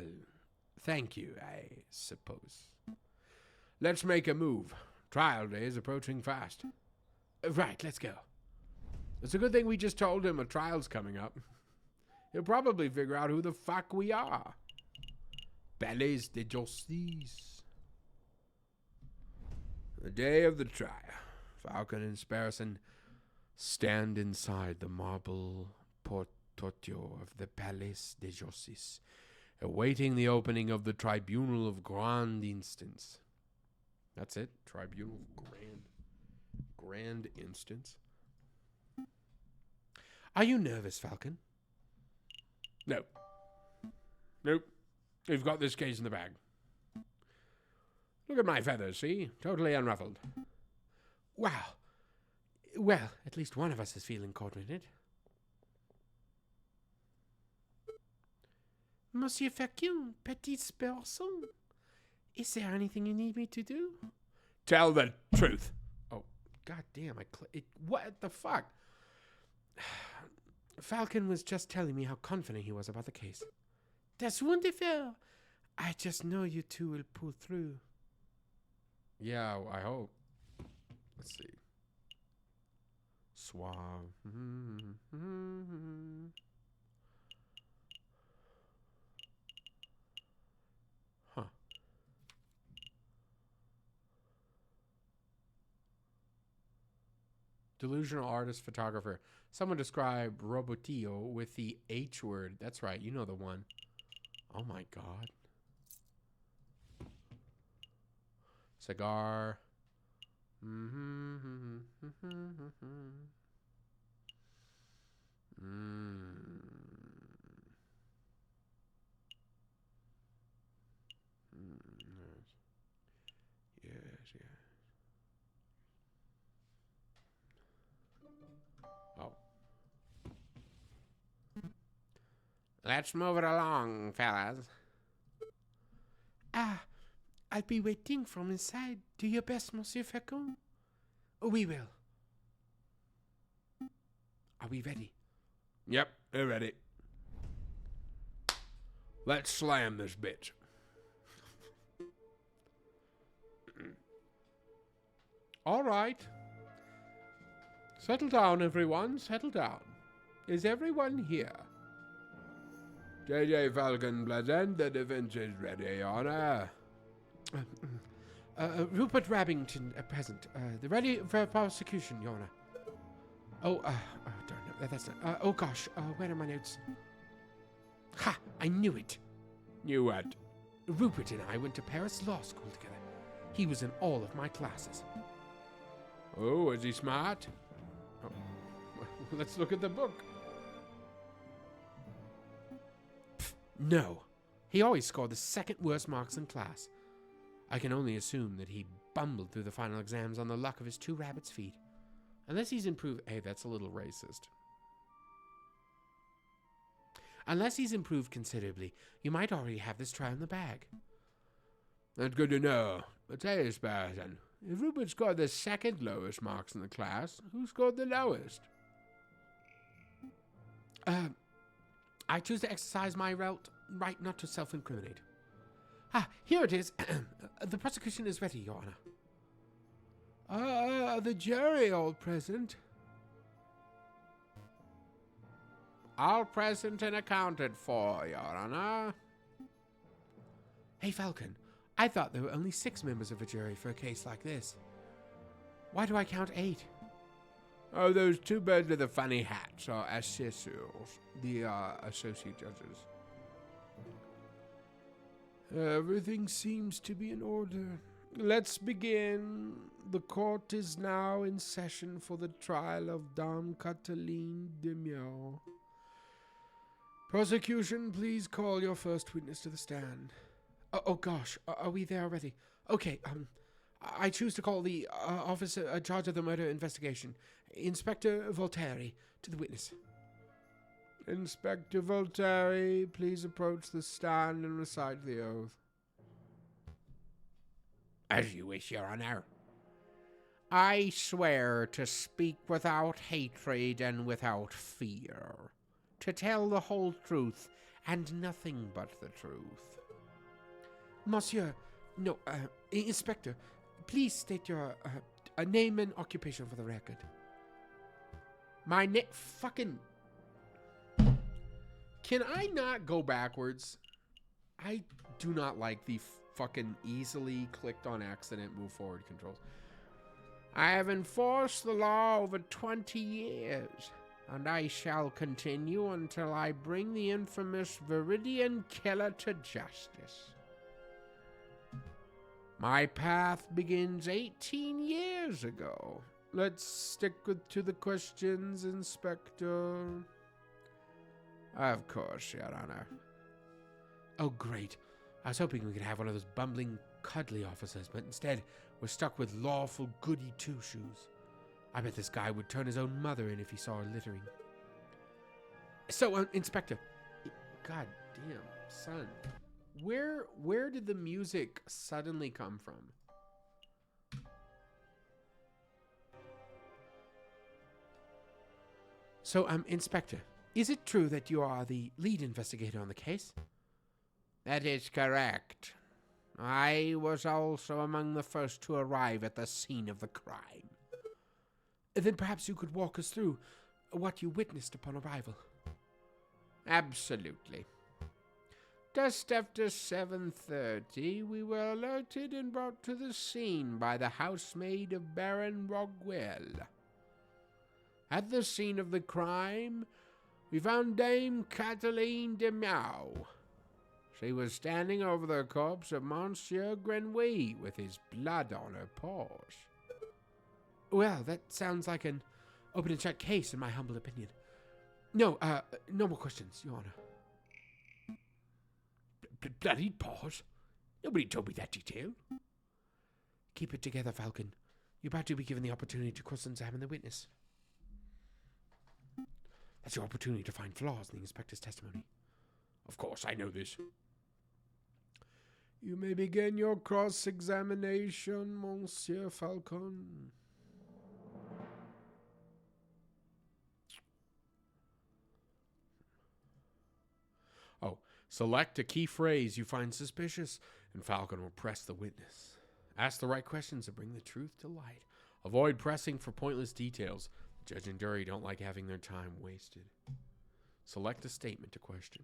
thank you, I suppose. Let's make a move. Trial day is approaching fast. Right, let's go. It's a good thing we just told him a trial's coming up. He'll probably figure out who the fuck we are. Palais de Justice. The day of the trial. Falcon and Sparrowson stand inside the marble portfolio of the Palais de Justice, awaiting the opening of the Tribunal of Grand Instance. That's it? Tribunal of Grand Instance. Are you nervous, Falcon? No. Nope. We've got this case in the bag. Look at my feathers, see? Totally unruffled. Wow. Well, at least one of us is feeling confident. Monsieur Falcon, petit Sparrowson, is there anything you need me to do? Tell the truth. Oh, goddamn! What the fuck? Falcon was just telling me how confident he was about the case. That's wonderful. I just know you two will pull through. Yeah, I hope. Let's see. Suave. Huh. Delusional artist, photographer. Someone described Robotillo with the H word. That's right, you know the one. Oh my god. Cigar. Yes. Oh. Let's move it along, fellas. I'll be waiting from inside. Do your best, Monsieur Falcon. We will. Are we ready? Yep, we're ready. Let's slam this bitch. All right. Settle down, everyone. Settle down. Is everyone here? J.J. Falcon present. The defense is ready, Your Honor. Rupert Rabington present. The ready for prosecution, Your Honor. Darn it. That's not. Oh gosh. Where are my notes? Ha! I knew it. Knew what? Rupert and I went to Paris Law School together. He was in all of my classes. Oh, was he smart? Oh. Let's look at the book. No. He always scored the second worst marks in class. I can only assume that he bumbled through the final exams on the luck of his two rabbit's feet. Unless he's improved... Hey, that's a little racist. Unless he's improved considerably, you might already have this trial in the bag. That's good to know. But tell you, Spartan, if Rupert scored the second lowest marks in the class, who scored the lowest? I choose to exercise my right not to self-incriminate. Here it is. The prosecution is ready, Your Honor. The jury all present. All present and accounted for, Your Honor. Hey, Falcon, I thought there were only 6 members of a jury for a case like this. Why do I count 8? Oh, those 2 birds with the funny hats are assessors, the associate judges. Everything seems to be in order. Let's begin. The court is now in session for the trial of Dame Cataline Demiaux. Prosecution, please call your first witness to the stand. Oh gosh, are we there already? Okay, I choose to call the officer in charge of the murder investigation, Inspector Voltaire, to the witness. Inspector Voltaire, please approach the stand and recite the oath. As you wish, Your Honor. I swear to speak without hatred and without fear, to tell the whole truth and nothing but the truth. Monsieur, no, Inspector, please state your name and occupation for the record. My fucking... Can I not go backwards? I do not like the fucking easily clicked on accident move forward controls. I have enforced the law over 20 years, and I shall continue until I bring the infamous Viridian killer to justice. My path begins 18 years ago. Let's stick to the questions, Inspector. Of course, Your Honor. Oh, great. I was hoping we could have one of those bumbling, cuddly officers, but instead we're stuck with lawful goody two-shoes. I bet this guy would turn his own mother in if he saw her littering. So, Inspector. God damn, son. Where did the music suddenly come from? So, Inspector, is it true that you are the lead investigator on the case? That is correct. I was also among the first to arrive at the scene of the crime. Then perhaps you could walk us through what you witnessed upon arrival. Absolutely. Just after 7:30, we were alerted and brought to the scene by the housemaid of Baron Roguel. At the scene of the crime, we found Dame Cataline Demiaux. She was standing over the corpse of Monsieur Grenouille with his blood on her paws. Well, that sounds like an open and shut case, in my humble opinion. No more questions, Your Honor. Bloody paws? Nobody told me that detail. Keep it together, Falcon. You're about to be given the opportunity to cross-examine the witness. That's your opportunity to find flaws in the inspector's testimony. Of course, I know this. You may begin your cross-examination, Monsieur Falcon. Oh, select a key phrase you find suspicious, and Falcon will press the witness. Ask the right questions to bring the truth to light. Avoid pressing for pointless details. The judge and jury don't like having their time wasted. Select a statement to question.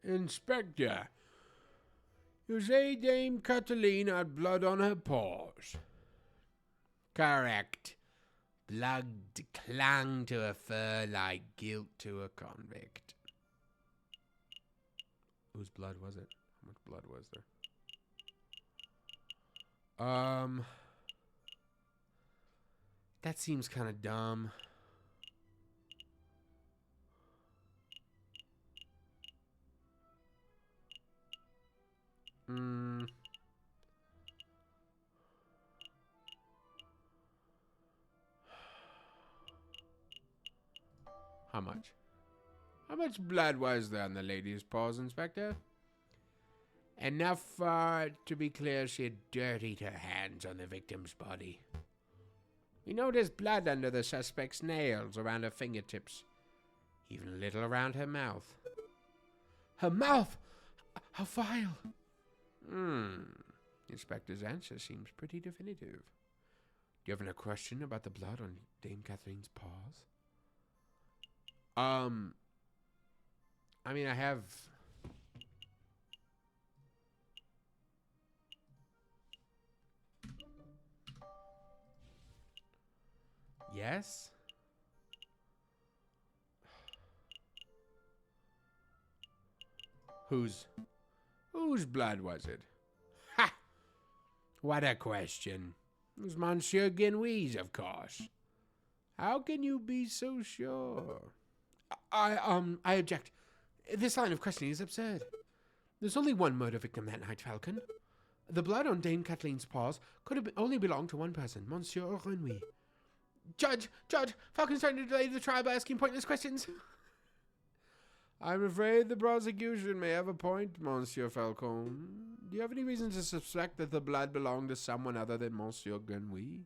Inspector, you say Dame Cataline had blood on her paws? Correct. Blood clung to her fur like guilt to a convict. Whose blood was it? How much blood was there? That seems kind of dumb. How much? How much blood was there on the lady's paws, Inspector? Enough to be clear she had dirtied her hands on the victim's body. We noticed blood under the suspect's nails, around her fingertips, even a little around her mouth. Her mouth? How vile! The inspector's answer seems pretty definitive. Do you have any question about the blood on Dame Catherine's paws? I mean, I have... Yes? Whose blood was it? Ha! What a question. It was Monsieur Grenouille's, of course. How can you be so sure? I object. This line of questioning is absurd. There's only one murder victim that night, Falcon. The blood on Dame Cateline's paws could have only belonged to one person, Monsieur Grenouille. Judge, Falcon's trying to delay the trial by asking pointless questions. I'm afraid the prosecution may have a point, Monsieur Falcon. Do you have any reason to suspect that the blood belonged to someone other than Monsieur Grenouille?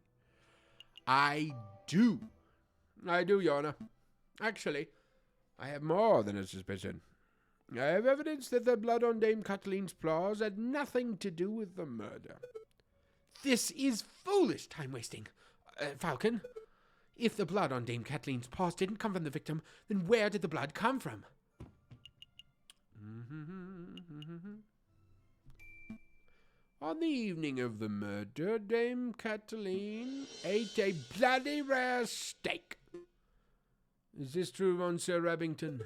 I do, Your Honor. Actually, I have more than a suspicion. I have evidence that the blood on Dame Cateline's paws had nothing to do with the murder. This is foolish time-wasting. Falcon, if the blood on Dame Cateline's paws didn't come from the victim, then where did the blood come from? On the evening of the murder, Dame Cateline ate a bloody rare steak. Is this true, Monsieur Remington?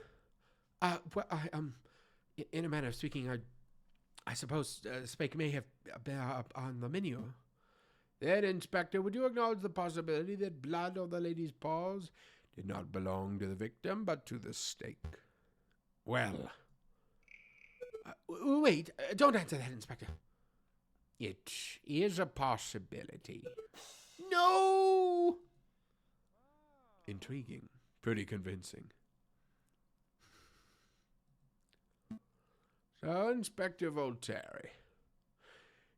In a manner of speaking, I suppose steak may have been on the menu. Then, Inspector, would you acknowledge the possibility that blood on the lady's paws did not belong to the victim, but to the steak? Well... wait, don't answer that, Inspector. It is a possibility. No! Intriguing. Pretty convincing. So, Inspector Voltaire,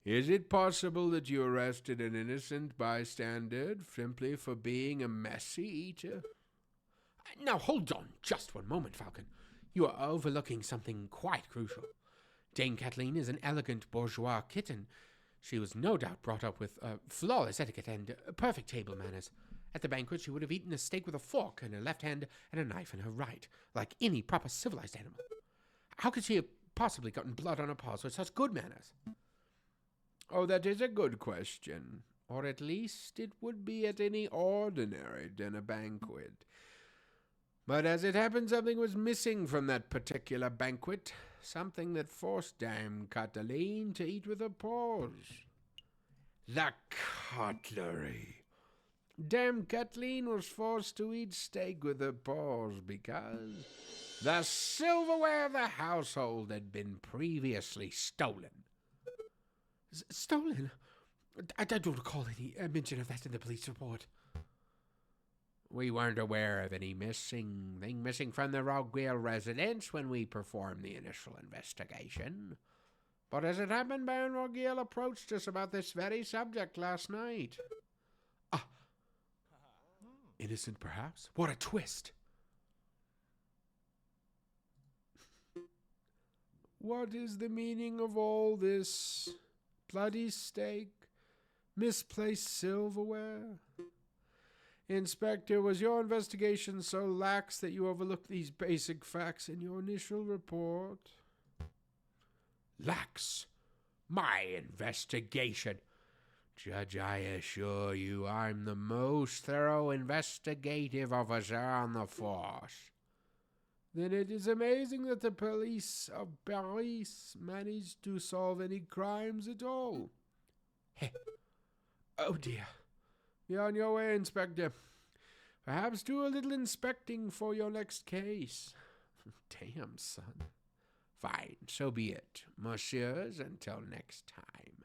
is it possible that you arrested an innocent bystander simply for being a messy eater? Now, hold on just one moment, Falcon. You are overlooking something quite crucial. Dame Cateline is an elegant bourgeois kitten. She was no doubt brought up with flawless etiquette and perfect table manners. At the banquet, she would have eaten a steak with a fork in her left hand and a knife in her right, like any proper civilized animal. How could she have possibly gotten blood on her paws with such good manners? Oh, that is a good question. Or at least it would be at any ordinary dinner banquet. But as it happened, something was missing from that particular banquet, something that forced Dame Cataline to eat with her paws. The cutlery. Dame Kathleen was forced to eat steak with her paws because the silverware of the household had been previously stolen. Stolen? I don't recall any mention of that in the police report. We weren't aware of any missing from the Rogueil residence when we performed the initial investigation. But as it happened, Baron Rogueil approached us about this very subject last night. Ah. Innocent, perhaps? What a twist! What is the meaning of all this? Bloody steak? Misplaced silverware? Inspector, was your investigation so lax that you overlooked these basic facts in your initial report? Lax? My investigation? Judge, I assure you I'm the most thorough investigative officer on the force. Then it is amazing that the police of Paris managed to solve any crimes at all. Hey. Oh dear. Be on your way, Inspector. Perhaps do a little inspecting for your next case. Damn, son. Fine, so be it, messieurs, until next time.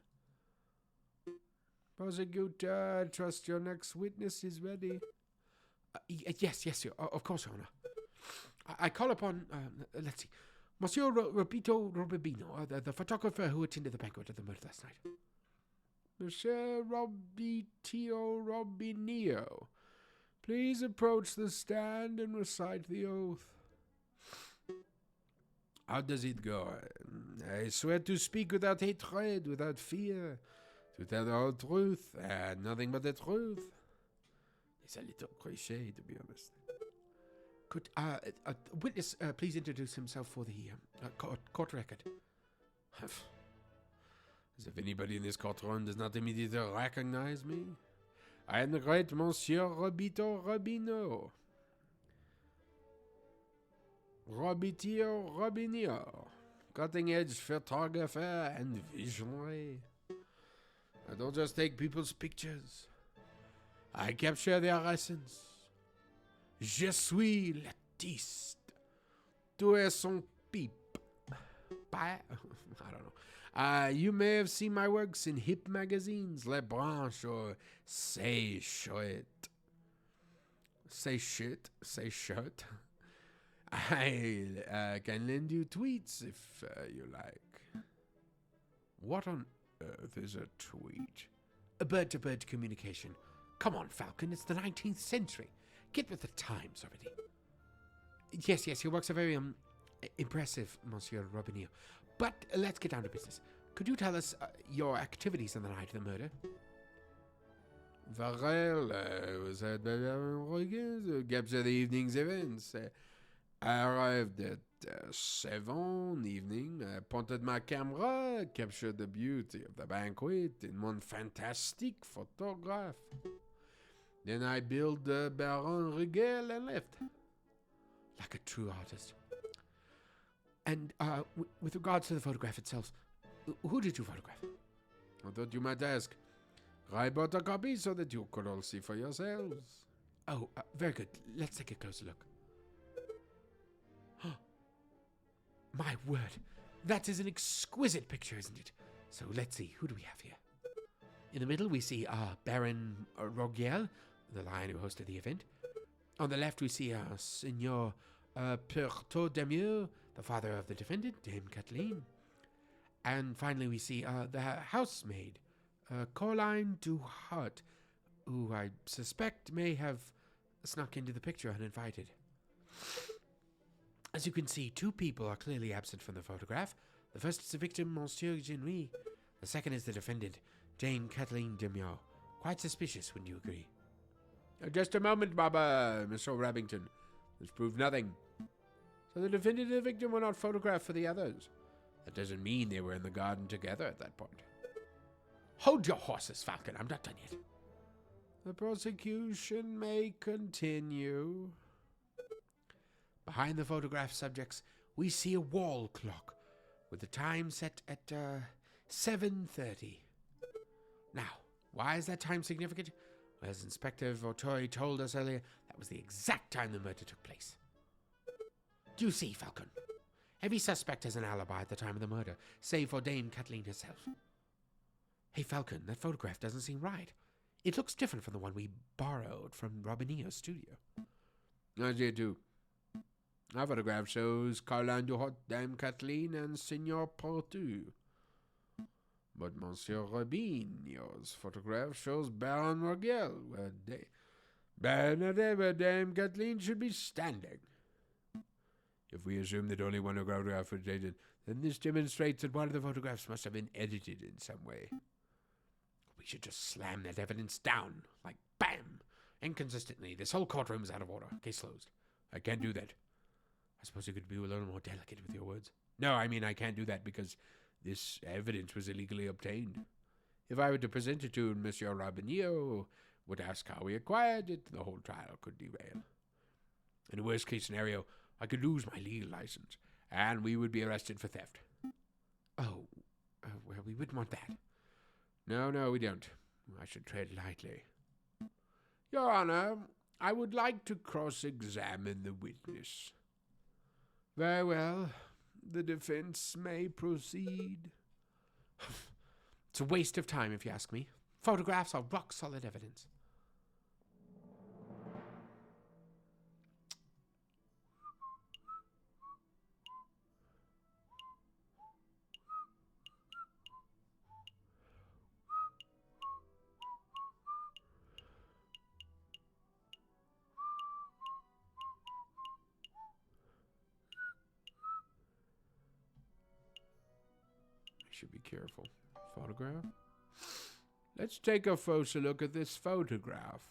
Prosecutor, I trust your next witness is ready. Yes, of course, Your Honor. I call upon, let's see, Monsieur Robito Robibino, the photographer who attended the banquet of the murder last night. Monsieur Robitio Robinio, please approach the stand and recite the oath. How does it go? I swear to speak without hatred, without fear, to tell the whole truth, and nothing but the truth. It's a little cliché, to be honest. Could witness please introduce himself for the court record? As if anybody in this courtroom does not immediately recognize me. I am the great Monsieur Robito Robino. Robitio Robinio, cutting-edge photographer and visionary. I don't just take people's pictures. I capture their essence. Je suis l'artiste. Tu es son pipe. I don't know. You may have seen my works in hip magazines, Les Branches or Say Shit. Say Shit? Say Shirt? I can lend you tweets if you like. What on earth is a tweet? A bird-to-bird communication. Come on, Falcon, it's the 19th century. Get with the times already. Yes, your works are very impressive, Monsieur Robinio. But let's get down to business. Could you tell us your activities on the night of the murder? Well, I was at to capture the evening's events. I arrived at 7 evening. I pointed my camera, captured the beauty of the banquet in one fantastic photograph. Then I billed Baron Rigel and left. Like a true artist. And with regards to the photograph itself, who did you photograph? I thought you might ask. I bought a copy so that you could all see for yourselves. Oh, very good. Let's take a closer look. My word, that is an exquisite picture, isn't it? So let's see, who do we have here? In the middle, we see Baron Rogueil, the lion who hosted the event. On the left, we see Signor Pertot Damieux, the father of the defendant, Dame Kathleen. And finally, we see the housemaid, Coraline Duhart, who I suspect may have snuck into the picture uninvited. As you can see, 2 people are clearly absent from the photograph. The first is the victim, Monsieur Genouille. The second is the defendant, Dame Kathleen Damieux. Quite suspicious, wouldn't you agree? Just a moment, Baba, Miss O'Rabington. This proved nothing. So the defendant and the victim were not photographed for the others. That doesn't mean they were in the garden together at that point. Hold your horses, Falcon. I'm not done yet. The prosecution may continue. Behind the photograph subjects, we see a wall clock with the time set at 7:30. Now, why is that time significant? Well, as Inspector Vortori told us earlier, that was the exact time the murder took place. Do you see, Falcon? Every suspect has an alibi at the time of the murder, save for Dame Kathleen herself. Hey, Falcon, that photograph doesn't seem right. It looks different from the one we borrowed from Robinio's studio. As you do. Our photograph shows Caroline Duhot, Dame Kathleen, and Signor Portu. But Monsieur Robinio's photograph shows Baron Rogel, where Dame Kathleen should be standing. If we assume that only one photograph was dated, then this demonstrates that one of the photographs must have been edited in some way. We should just slam that evidence down, like bam! Inconsistently, this whole courtroom is out of order. Case closed. I can't do that. I suppose you could be a little more delicate with your words. No, I mean I can't do that because this evidence was illegally obtained. If I were to present it to Monsieur Robinio, would ask how we acquired it, the whole trial could derail. In a worst-case scenario, I could lose my legal license, and we would be arrested for theft. Oh, well, we wouldn't want that. No, we don't. I should tread lightly. Your Honor, I would like to cross-examine the witness. Very well. The defense may proceed. It's a waste of time, if you ask me. Photographs are rock-solid evidence. Should be careful. Photograph? Let's take a closer look at this photograph.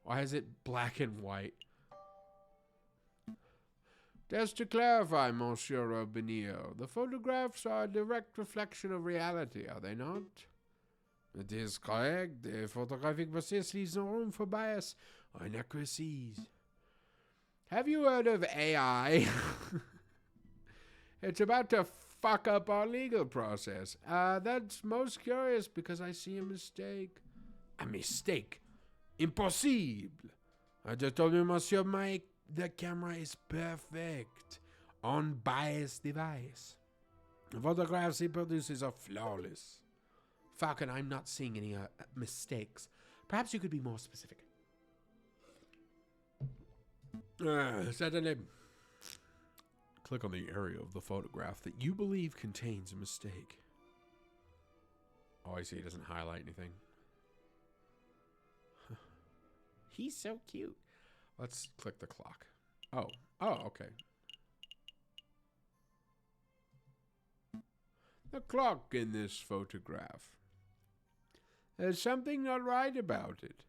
Why is it black and white? Just to clarify, Monsieur Robinio, the photographs are a direct reflection of reality, are they not? It is correct. The photographic process leaves no room for bias or inaccuracies. Have you heard of AI? It's about to fuck up our legal process. That's most curious because I see a mistake. A mistake? Impossible. I just told you, Monsieur Mike, the camera is perfect. Unbiased device. The photographs he produces are flawless. Falcon, I'm not seeing any mistakes. Perhaps you could be more specific. Certainly. Click on the area of the photograph that you believe contains a mistake. Oh, I see. It doesn't highlight anything. He's so cute. Let's click the clock. Oh, okay. The clock in this photograph. There's something not right about it.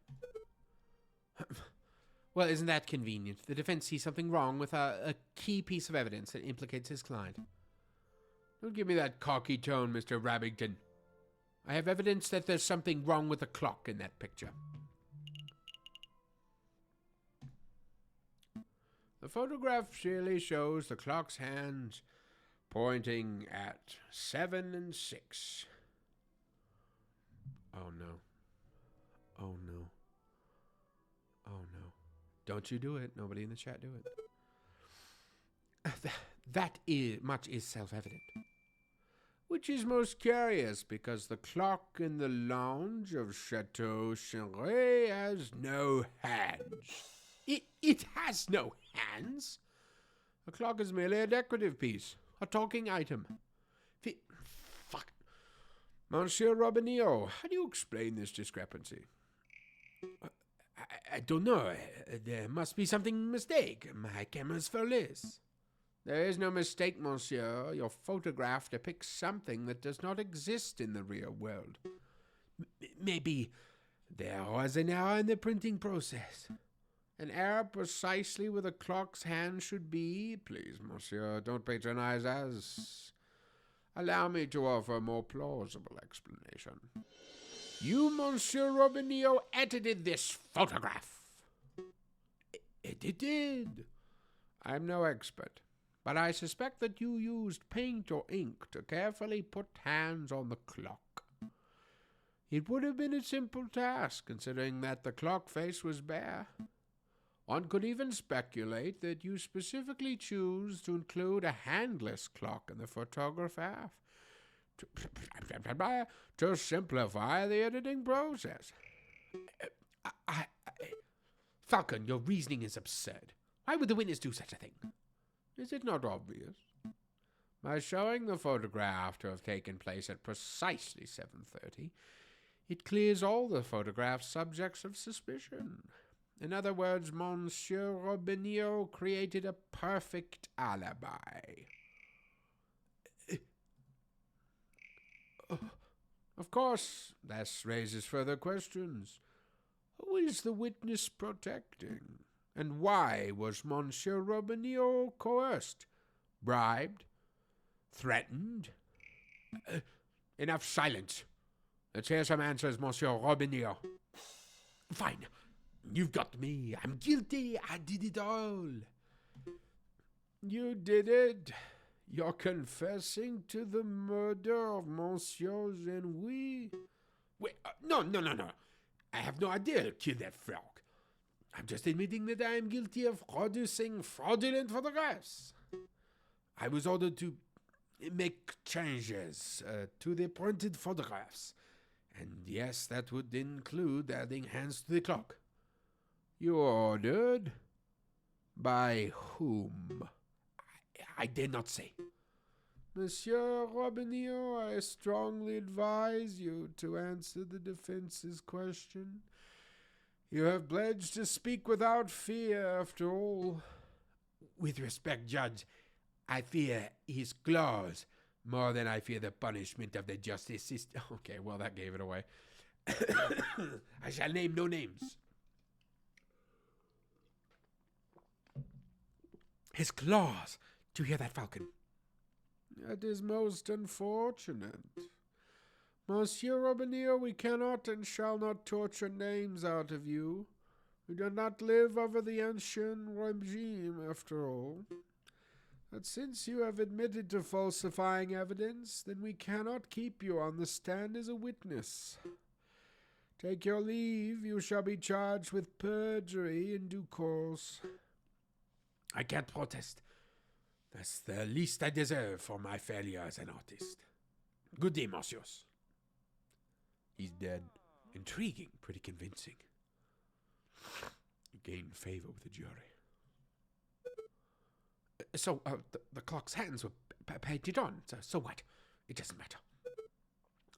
Well, isn't that convenient? The defense sees something wrong with a key piece of evidence that implicates his client. Don't give me that cocky tone, Mr. Rabbington. I have evidence that there's something wrong with the clock in that picture. The photograph clearly shows the clock's hands pointing at 7 and 6. Oh, no. Oh, no. Oh, no. Don't you do it. Nobody in the chat do it. That much is self-evident. Which is most curious, because the clock in the lounge of Chateau Chenray has no hands. It has no hands. The clock is merely a decorative piece, a talking item. Fuck. Monsieur Robinio, how do you explain this discrepancy? I don't know. There must be something mistake. My camera's flawless. There is no mistake, monsieur. Your photograph depicts something that does not exist in the real world. Maybe there was an error in the printing process. An error precisely where the clock's hand should be. Please, monsieur, don't patronize us. Allow me to offer a more plausible explanation. You, Monsieur Robinio, edited this photograph. Edited? I'm no expert, but I suspect that you used paint or ink to carefully put hands on the clock. It would have been a simple task, considering that the clock face was bare. One could even speculate that you specifically choose to include a handless clock in the photograph to simplify the editing process. Falcon, your reasoning is absurd. Why would the witness do such a thing? Is it not obvious? By showing the photograph to have taken place at precisely 7:30, it clears all the photograph's subjects of suspicion. In other words, Monsieur Robinio created a perfect alibi. Of course, this raises further questions. Who is the witness protecting? And why was Monsieur Robinio coerced? Bribed? Threatened? Enough silence. Let's hear some answers, Monsieur Robinio. Fine. You've got me. I'm guilty. I did it all. You did it? You're confessing to the murder of Monsieur Zenouis? Wait, no. I have no idea who killed that frog. I'm just admitting that I am guilty of producing fraudulent photographs. I was ordered to make changes to the printed photographs. And yes, that would include adding hands to the clock. You ordered? By whom? I dare not say. Monsieur Robinio, I strongly advise you to answer the defense's question. You have pledged to speak without fear, after all. With respect, Judge, I fear his claws more than I fear the punishment of the justice system. Okay, well, that gave it away. I shall name no names. His claws! Do you hear that, Falcon? That is most unfortunate. Monsieur Robinio, we cannot and shall not torture names out of you. We do not live over the ancient regime, after all. But since you have admitted to falsifying evidence, then we cannot keep you on the stand as a witness. Take your leave. You shall be charged with perjury in due course. I can't protest. That's the least I deserve for my failure as an artist. Good day, monsieurs. He's dead. Intriguing, pretty convincing. Gained favor with the jury. So, the clock's hands were painted on. So what? It doesn't matter.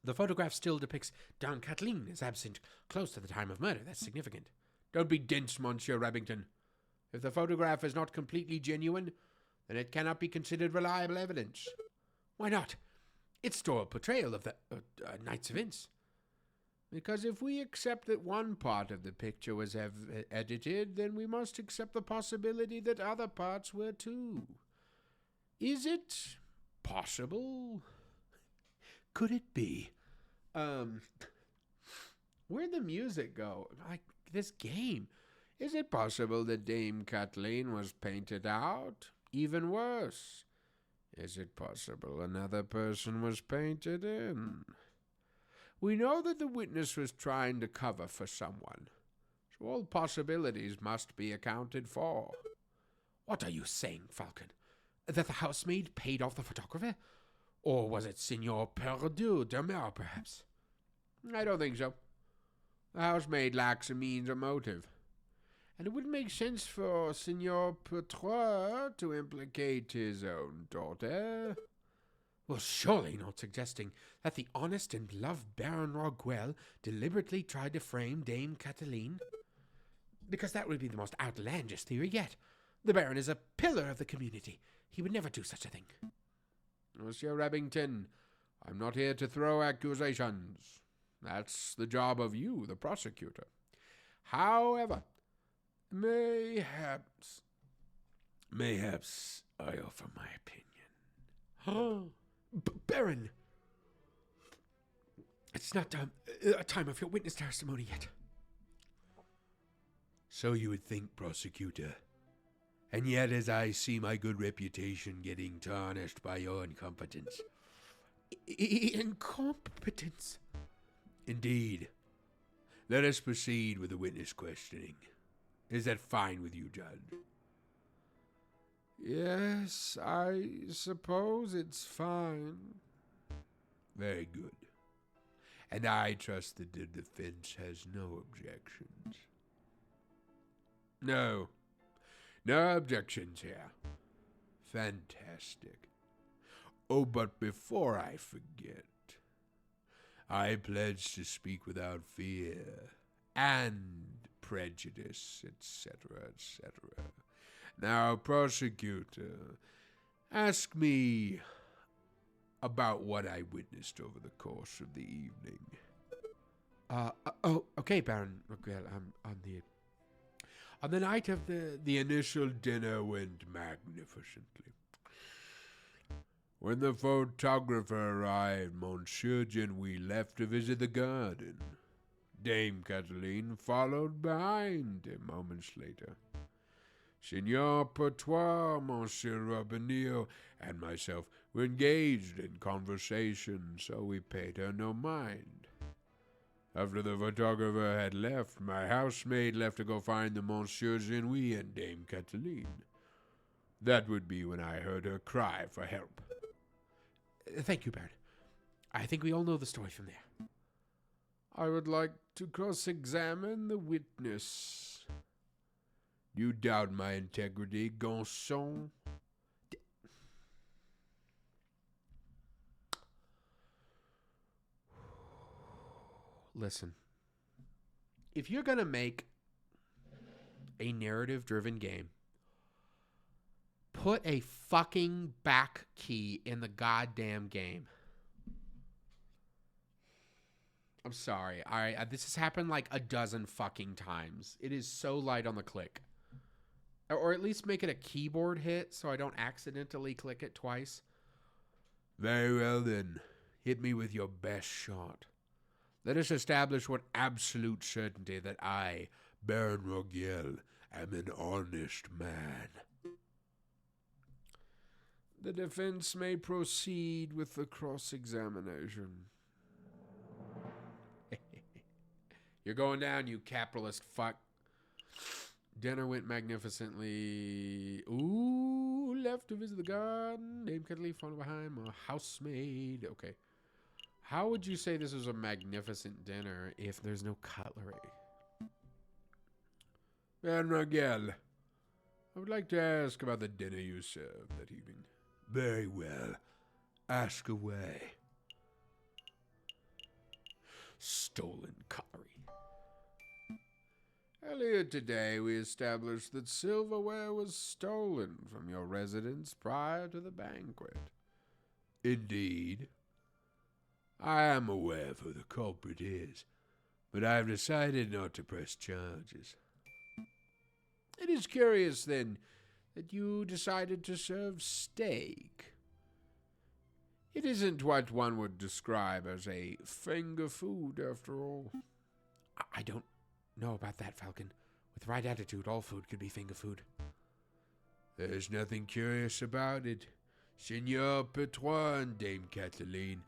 The photograph still depicts Dame Kathleen as absent close to the time of murder. That's significant. Don't be dense, Monsieur Rabington. If the photograph is not completely genuine, then it cannot be considered reliable evidence. Why not? It's still a portrayal of the night's events. Because if we accept that one part of the picture was edited, then we must accept the possibility that other parts were too. Is it possible? Could it be? Where'd the music go? Like this game. Is it possible that Dame Kathleen was painted out? Even worse, is it possible another person was painted in? We know that the witness was trying to cover for someone, so all possibilities must be accounted for. What are you saying, Falcon? That the housemaid paid off the photographer? Or was it Signor Perdu de Mer, perhaps? I don't think so. The housemaid lacks a means or motive. And it wouldn't make sense for Signor Perdu to implicate his own daughter. Well, surely not suggesting that the honest and beloved Baron Roguel deliberately tried to frame Dame Kathleen? Because that would be the most outlandish theory yet. The Baron is a pillar of the community. He would never do such a thing. Monsieur Rabington, I'm not here to throw accusations. That's the job of you, the prosecutor. However, Mayhaps I offer my opinion. Baron! It's not a time of your witness testimony yet. So you would think, prosecutor. And yet, as I see my good reputation getting tarnished by your incompetence. Incompetence? Indeed. Let us proceed with the witness questioning. Is that fine with you, Judge? Yes, I suppose it's fine. Very good. And I trust that the defense has no objections. No objections here. Fantastic. Oh, but before I forget, I pledge to speak without fear and prejudice, etc., etc. Now, prosecutor, ask me about what I witnessed over the course of the evening. Okay, Baron Miguel, on the night of The initial dinner went magnificently. When the photographer arrived, Monsieur Genouille left to visit the garden. Dame Cataline followed behind him moments later. Signor Pertois, Monsieur Robinio, and myself were engaged in conversation, so we paid her no mind. After the photographer had left, my housemaid left to go find the Monsieur Genouille and Dame Cataline. That would be when I heard her cry for help. Thank you, Baron. I think we all know the story from there. I would like to cross-examine the witness. You doubt my integrity, Gonson? Listen, if you're going to make a narrative-driven game, put a fucking back key in the goddamn game. I'm sorry. This has happened like a dozen fucking times. It is so light on the click. Or at least make it a keyboard hit so I don't accidentally click it twice. Very well then. Hit me with your best shot. Let us establish with absolute certainty that I, Baron Rogiel, am an honest man. The defense may proceed with the cross-examination. You're going down, you capitalist fuck. Dinner went magnificently. Ooh, left to visit the garden. Dame Cataline followed behind. My housemaid. Okay. How would you say this was a magnificent dinner if there's no cutlery? Baron Rogiel, I would like to ask about the dinner you served that evening. Very well. Ask away. Stolen cutlery. Earlier today, we established that silverware was stolen from your residence prior to the banquet. Indeed. I am aware who the culprit is, but I have decided not to press charges. It is curious, then, that you decided to serve steak. It isn't what one would describe as a finger food, after all. I don't know about that, Falcon. With the right attitude, all food could be finger food. There's nothing curious about it. Signor Pertois and Dame Cataline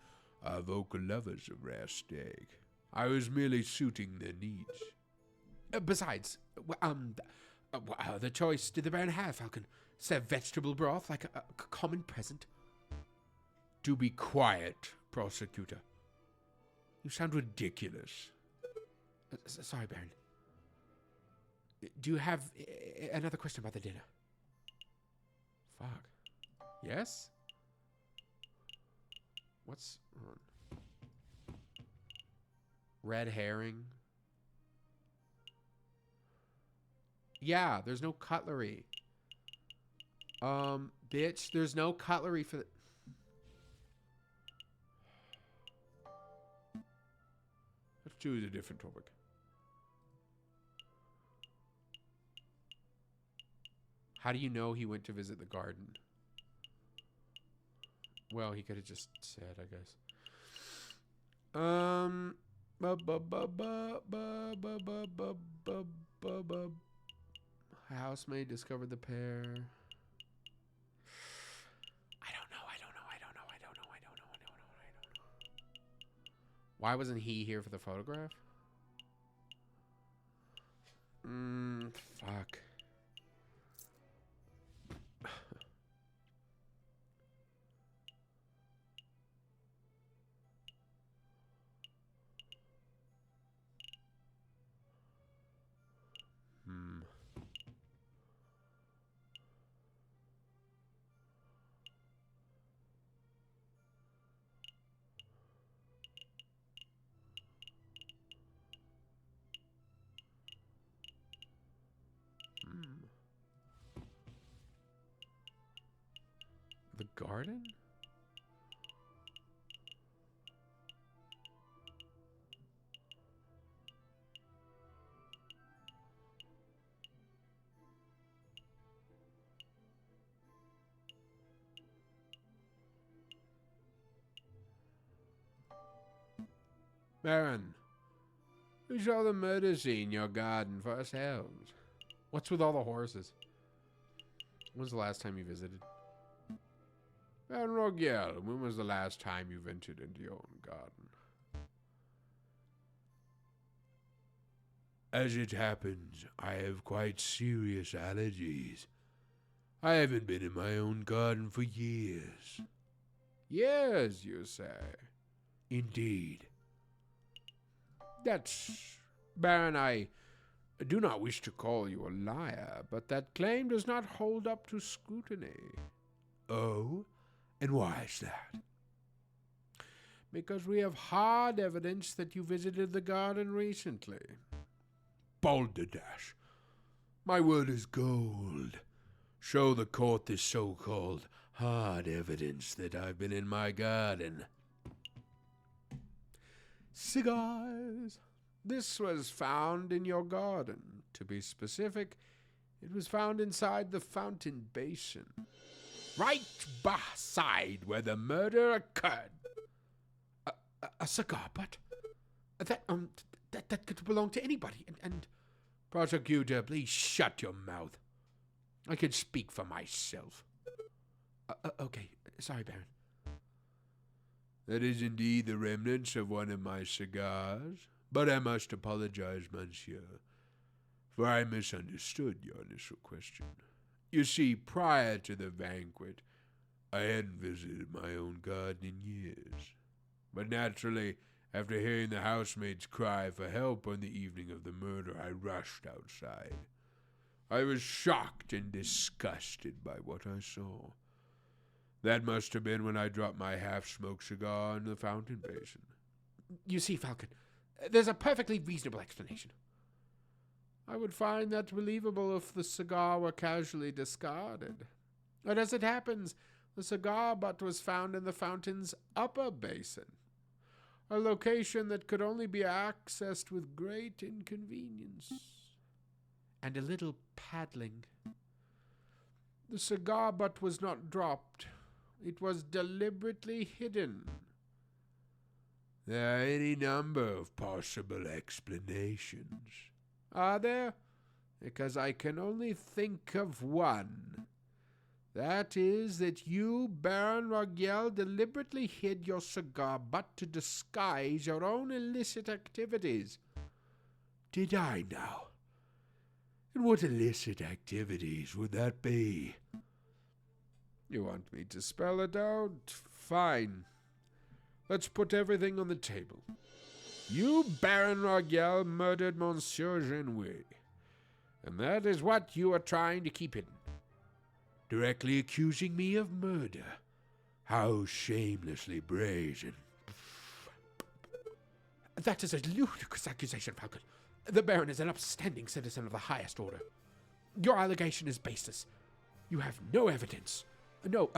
are vocal lovers of rare steak. I was merely suiting their needs. Besides, what other choice did the Baron have, Falcon? Serve vegetable broth like a common present? Do be quiet, prosecutor. You sound ridiculous. Sorry, Baron. Do you have another question about the dinner? Fuck. Yes? What's on? Red herring? Yeah, there's no cutlery. Bitch, there's no cutlery for the... Let's choose a different topic. How do you know he went to visit the garden? Well, he could have just said, I guess. Housemaid discovered the pair. I don't know. Why wasn't he here for the photograph? Fuck. The garden? Baron, we saw the murder scene in your garden for ourselves. What's with all the horses? When was the last time you visited? Baron Rogel, when was the last time you ventured into your own garden? As it happens, I have quite serious allergies. I haven't been in my own garden for years. Years, you say? Indeed. Baron, I do not wish to call you a liar, but that claim does not hold up to scrutiny. Oh? And why is that? Because we have hard evidence that you visited the garden recently. Balderdash, my word is gold. Show the court this so-called hard evidence that I've been in my garden. Cigars. This was found in your garden. To be specific, it was found inside the fountain basin, right beside where the murder occurred. A cigar butt? That could belong to anybody. And Prosecutor, please shut your mouth. I can speak for myself. Okay. Sorry, Baron. That is indeed the remnants of one of my cigars, but I must apologize, monsieur, for I misunderstood your initial question. You see, prior to the banquet, I hadn't visited my own garden in years. But naturally, after hearing the housemaid's cry for help on the evening of the murder, I rushed outside. I was shocked and disgusted by what I saw. That must have been when I dropped my half-smoked cigar in the fountain basin. You see, Falcon, there's a perfectly reasonable explanation. I would find that believable if the cigar were casually discarded. But as it happens, the cigar butt was found in the fountain's upper basin, a location that could only be accessed with great inconvenience. And a little paddling. The cigar butt was not dropped. It was deliberately hidden. There are any number of possible explanations. Are there? Because I can only think of one. That is that you, Baron Rogel, deliberately hid your cigar butt to disguise your own illicit activities. Did I now? And what illicit activities would that be? You want me to spell it out? Fine. Let's put everything on the table. You, Baron Rogel, murdered Monsieur Genouet, and that is what you are trying to keep hidden. Directly accusing me of murder? How shamelessly brazen. That is a ludicrous accusation, Falcon. The Baron is an upstanding citizen of the highest order. Your allegation is baseless. You have no evidence. No,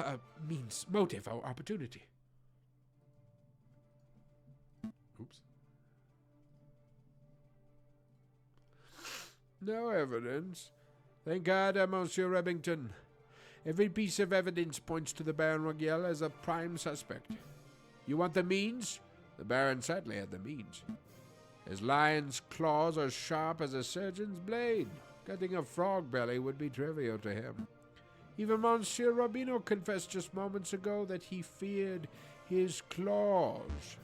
means motive or opportunity. Oops. No evidence? Thank God, Monsieur Remington. Every piece of evidence points to the Baron Rogiel as a prime suspect. You want the means? The Baron certainly had the means. His lion's claws are sharp as a surgeon's blade. Cutting a frog belly would be trivial to him. Even Monsieur Robino confessed just moments ago that he feared his claws.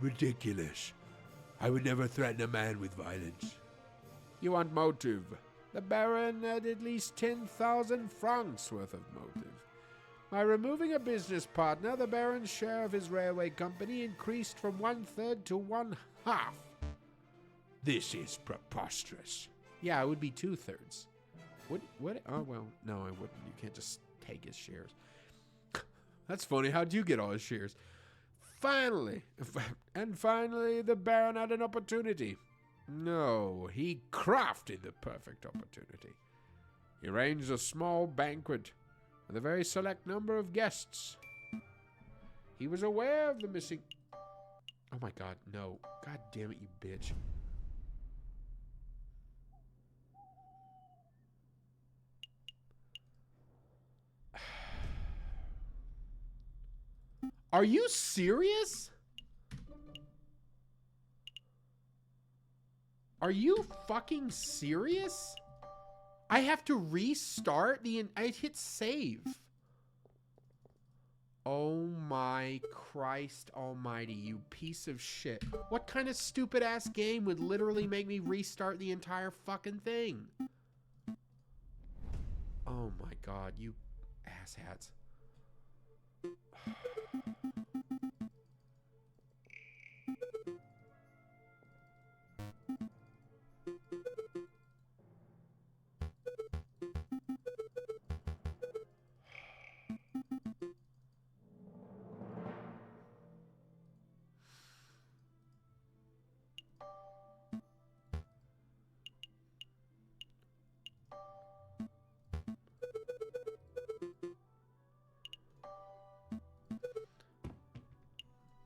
Ridiculous. I would never threaten a man with violence. You want motive. The Baron had at least 10,000 francs worth of motive. By removing a business partner, the Baron's share of his railway company increased from 1/3 to 1/2. This is preposterous. Yeah, it would be 2/3. What? Oh, well, no, I wouldn't. You can't just take his shares. That's funny. How'd you get all his shares? Finally, the Baron had an opportunity. No, he crafted the perfect opportunity. He arranged a small banquet with a very select number of guests. He was aware of the missing... Oh my God, no. God damn it, you bitch. Are you serious? Are you fucking serious? I have to restart I hit save. Oh my Christ almighty, you piece of shit. What kind of stupid ass game would literally make me restart the entire fucking thing? Oh my God, you asshats.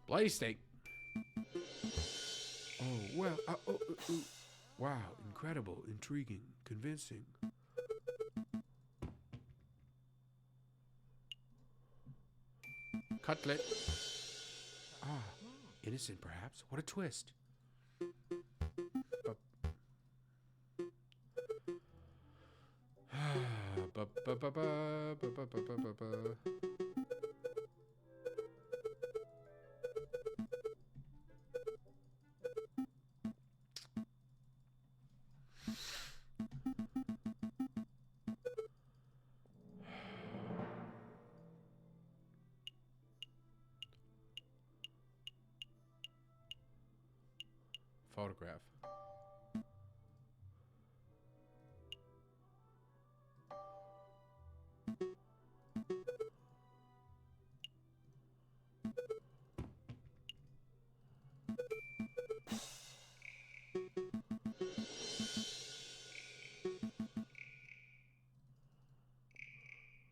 Bloody steak. Oh, well, wow, incredible, intriguing, convincing. Cutlet. Ah, innocent perhaps. What a twist. Photograph.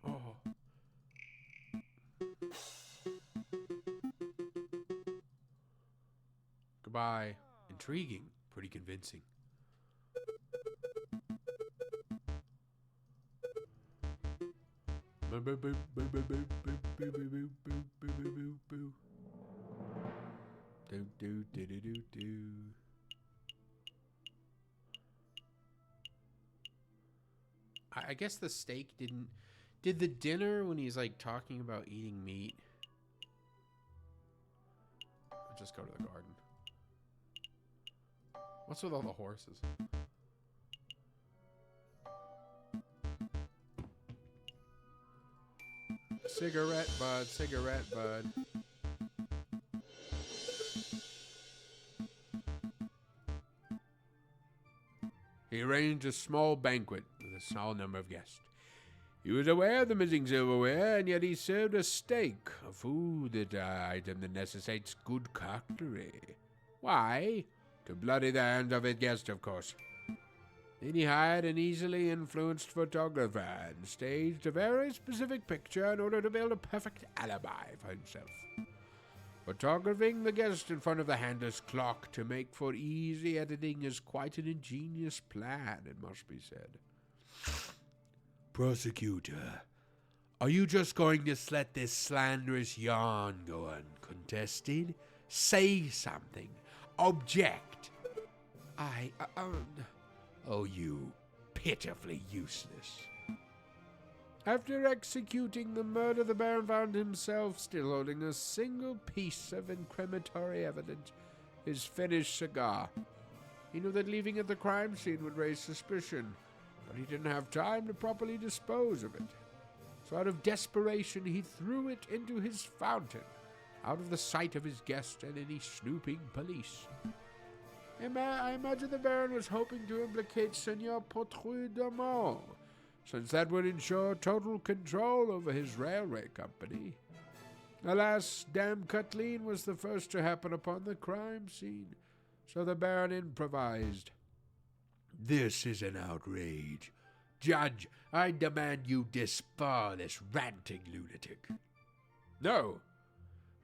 Oh. Goodbye. Intriguing. Pretty convincing. I guess the steak didn't... Did the dinner when he's like talking about eating meat? I'll just go to the garden. What's with all the horses? Cigarette bud, cigarette bud. He arranged a small banquet with a small number of guests. He was aware of the missing silverware, and yet he served a steak, a food item that necessitates good cutlery. Why? To bloody the hands of his guest, of course. Then he hired an easily influenced photographer and staged a very specific picture in order to build a perfect alibi for himself. Photographing the guest in front of the handless clock to make for easy editing is quite an ingenious plan, it must be said. Prosecutor, are you just going to let this slanderous yarn go uncontested? Say something. Object. Oh, you pitifully useless. After executing the murder, the Baron found himself still holding a single piece of incriminatory evidence, his finished cigar. He knew that leaving it at the crime scene would raise suspicion, but he didn't have time to properly dispose of it. So out of desperation, he threw it into his fountain, out of the sight of his guests and any snooping police. I imagine the Baron was hoping to implicate Seigneur Potru-Damont, since that would ensure total control over his railway company. Alas, Dame Kathleen was the first to happen upon the crime scene, so the Baron improvised. This is an outrage. Judge, I demand you disbar this ranting lunatic. No,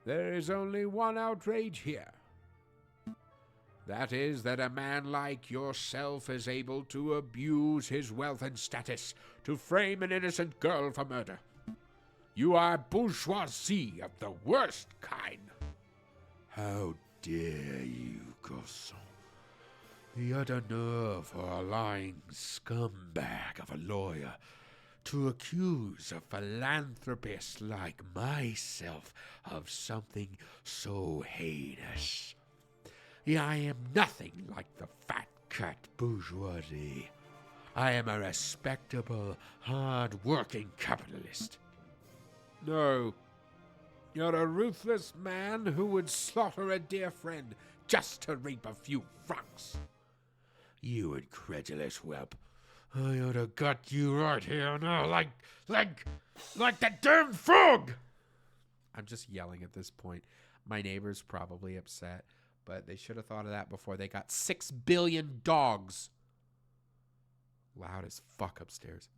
there is only one outrage here. That is that a man like yourself is able to abuse his wealth and status to frame an innocent girl for murder. You are bourgeoisie of the worst kind. How dare you, garçon? The utter nerve for a lying scumbag of a lawyer to accuse a philanthropist like myself of something so heinous. I am nothing like the fat-cat bourgeoisie. I am a respectable, hard-working capitalist. No, you're a ruthless man who would slaughter a dear friend just to reap a few francs. You incredulous whelp. I ought to gut you right here now, like the damn frog! I'm just yelling at this point. My neighbor's probably upset, but they should have thought of that before they got 6 billion dogs. Loud as fuck upstairs.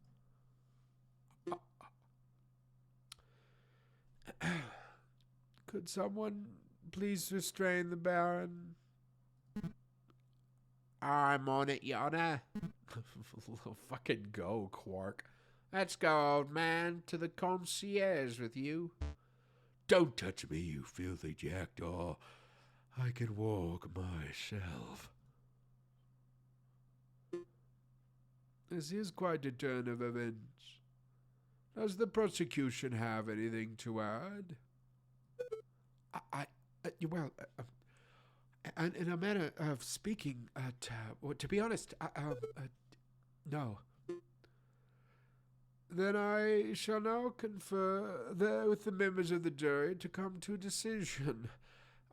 Could someone please restrain the Baron? I'm on it, Your Honor. Fucking go, Quark. Let's go, old man, to the concierge with you. Don't touch me, you filthy jackdaw. I can walk myself. This is quite a turn of events. Does the prosecution have anything to add? And in a manner of speaking, to be honest, no. Then I shall now confer with the members of the jury to come to a decision.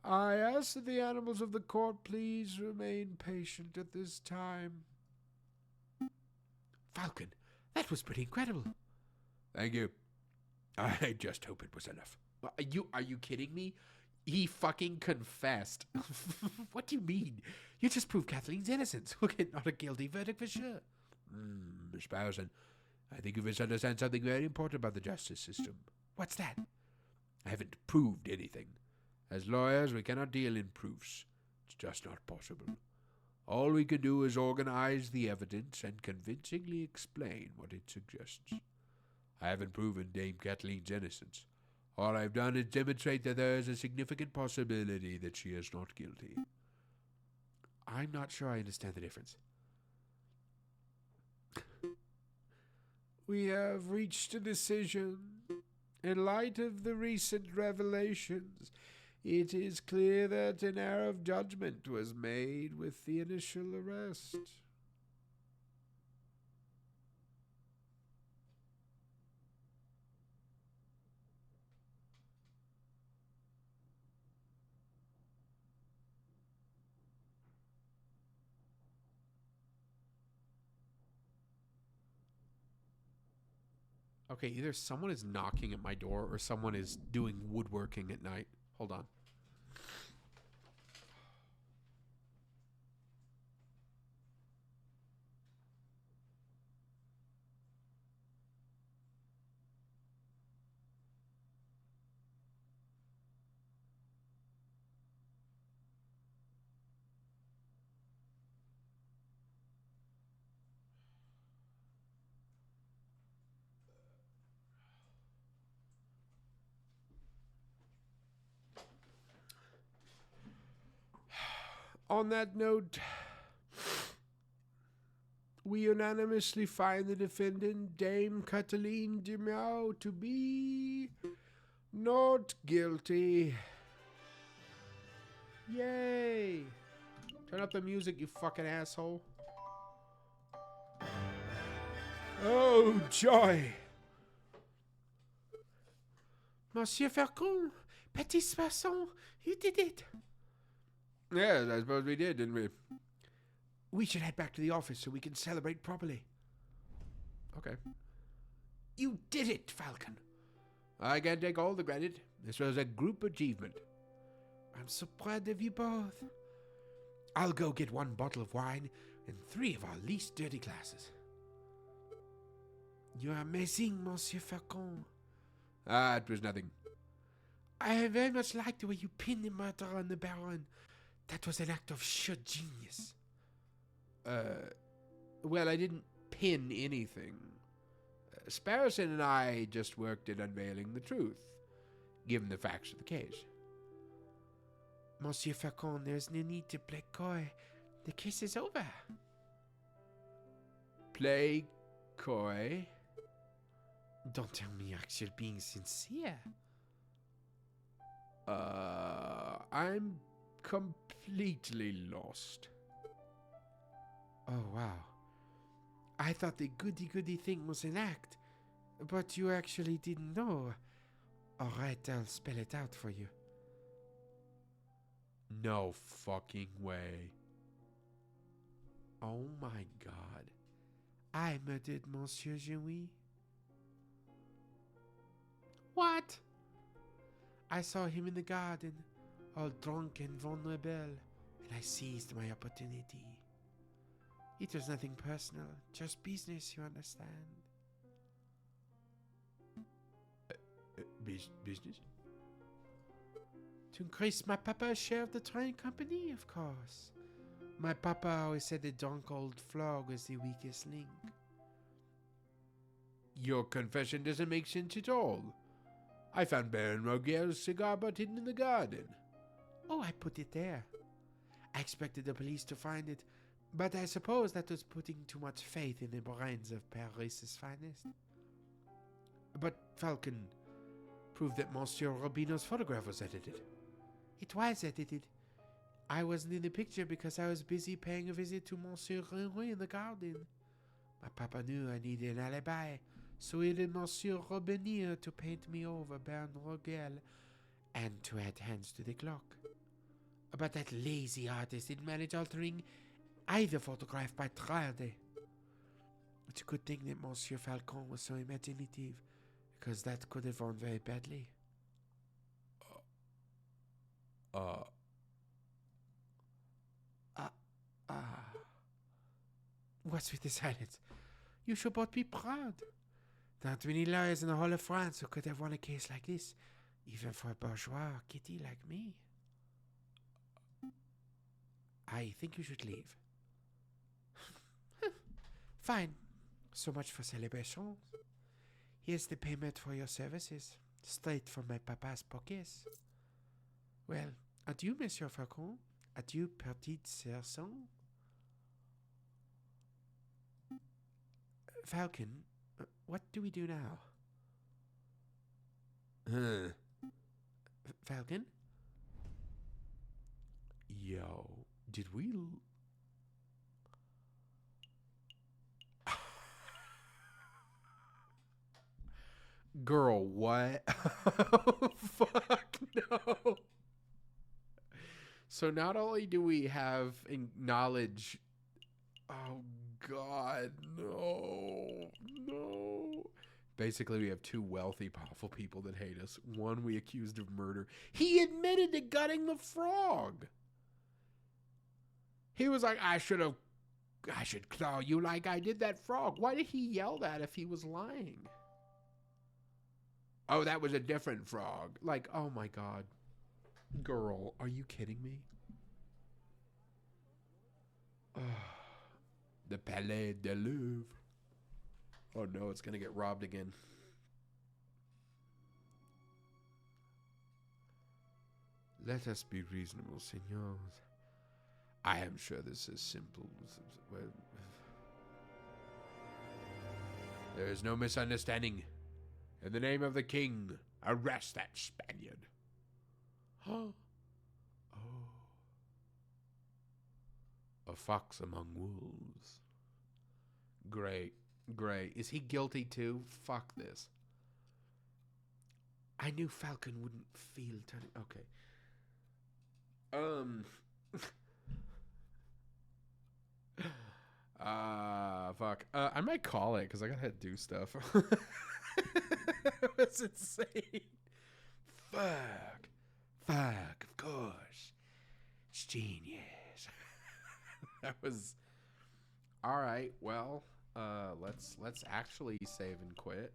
I ask that the animals of the court please remain patient at this time. Falcon, that was pretty incredible. Thank you. I just hope it was enough. Are you kidding me? He fucking confessed. What do you mean? You just proved Kathleen's innocence. We'll get not a guilty verdict for sure. Miss Bowson, I think you misunderstand something very important about the justice system. What's that? I haven't proved anything. As lawyers, we cannot deal in proofs. It's just not possible. All we can do is organize the evidence and convincingly explain what it suggests. I haven't proven Dame Kathleen's innocence. All I've done is demonstrate that there is a significant possibility that she is not guilty. I'm not sure I understand the difference. We have reached a decision. In light of the recent revelations, it is clear that an error of judgment was made with the initial arrest. Okay, either someone is knocking at my door or someone is doing woodworking at night. Hold on. On that note, we unanimously find the defendant, Dame Cataline Demau, to be not guilty. Yay! Turn up the music, you fucking asshole. Oh, joy! Monsieur Falcon, Petit Poisson, you did it. Yes, I suppose we did, didn't we? We should head back to the office so we can celebrate properly. Okay. You did it, Falcon. I can't take all the credit. This was a group achievement. I'm so proud of you both. I'll go get 1 bottle of wine and 3 of our least dirty glasses. You're amazing, Monsieur Falcon. Ah, it was nothing. I very much like the way you pinned the murder on the Baron. That was an act of sheer genius. Well, I didn't pin anything. Sparrowson and I just worked at unveiling the truth, given the facts of the case. Monsieur Falcon, there's no need to play coy. The case is over. Play coy? Don't tell me you're actually being sincere. I'm completely lost. Oh, wow. I thought the goody-goody thing was an act, but you actually didn't know. All right, I'll spell it out for you. No fucking way. Oh my god. I murdered Monsieur Jean. What? I saw him in the garden, all drunk and vulnerable, and I seized my opportunity. It was nothing personal, just business, you understand. Business? To increase my papa's share of the train company, of course. My papa always said the drunk old frog was the weakest link. Your confession doesn't make sense at all. I found Baron Roguer's cigar butt hidden in the garden. Oh, I put it there. I expected the police to find it, but I suppose that was putting too much faith in the brains of Paris's finest. But Falcon proved that Monsieur Robino's photograph was edited. It was edited. I wasn't in the picture because I was busy paying a visit to Monsieur Renouy in the garden. My papa knew I needed an alibi, so he ordered Monsieur Robinier to paint me over Baron Rogel and to add hands to the clock. But that lazy artist didn't manage altering either photograph by trial day. It's a good thing that Monsieur Falcon was so imaginative, because that could have gone very badly. What's with the silence? You should both be proud. There aren't many lawyers in the whole of France who could have won a case like this, even for a bourgeois kitty like me. I think you should leave. Fine. So much for celebration. Here's the payment for your services, straight from my papa's pockets. Well, adieu, Monsieur Falcon. Adieu, petit garçon. Falcon, what do we do now? Falcon? Yo, did we... Girl, what? Oh, fuck no. So not only do we have acknowledge... Oh, God, no. Basically, we have 2 wealthy, powerful people that hate us. One we accused of murder. He admitted to gutting the frog. He was like, I should claw you like I did that frog. Why did he yell that if he was lying? Oh, that was a different frog. Like, oh my God. Girl, are you kidding me? The Palais de Louvre. Oh no, it's gonna get robbed again. Let us be reasonable, senors. I am sure this is simple. There is no misunderstanding. In the name of the king, arrest that Spaniard. Oh. A fox among wolves. Great. Is he guilty too? Fuck this. I knew Falcon wouldn't feel turning. Okay. Fuck. I might call it because I gotta do stuff. That's insane. Fuck. Of course. It's genius. That was. All right. Well, let's actually save and quit.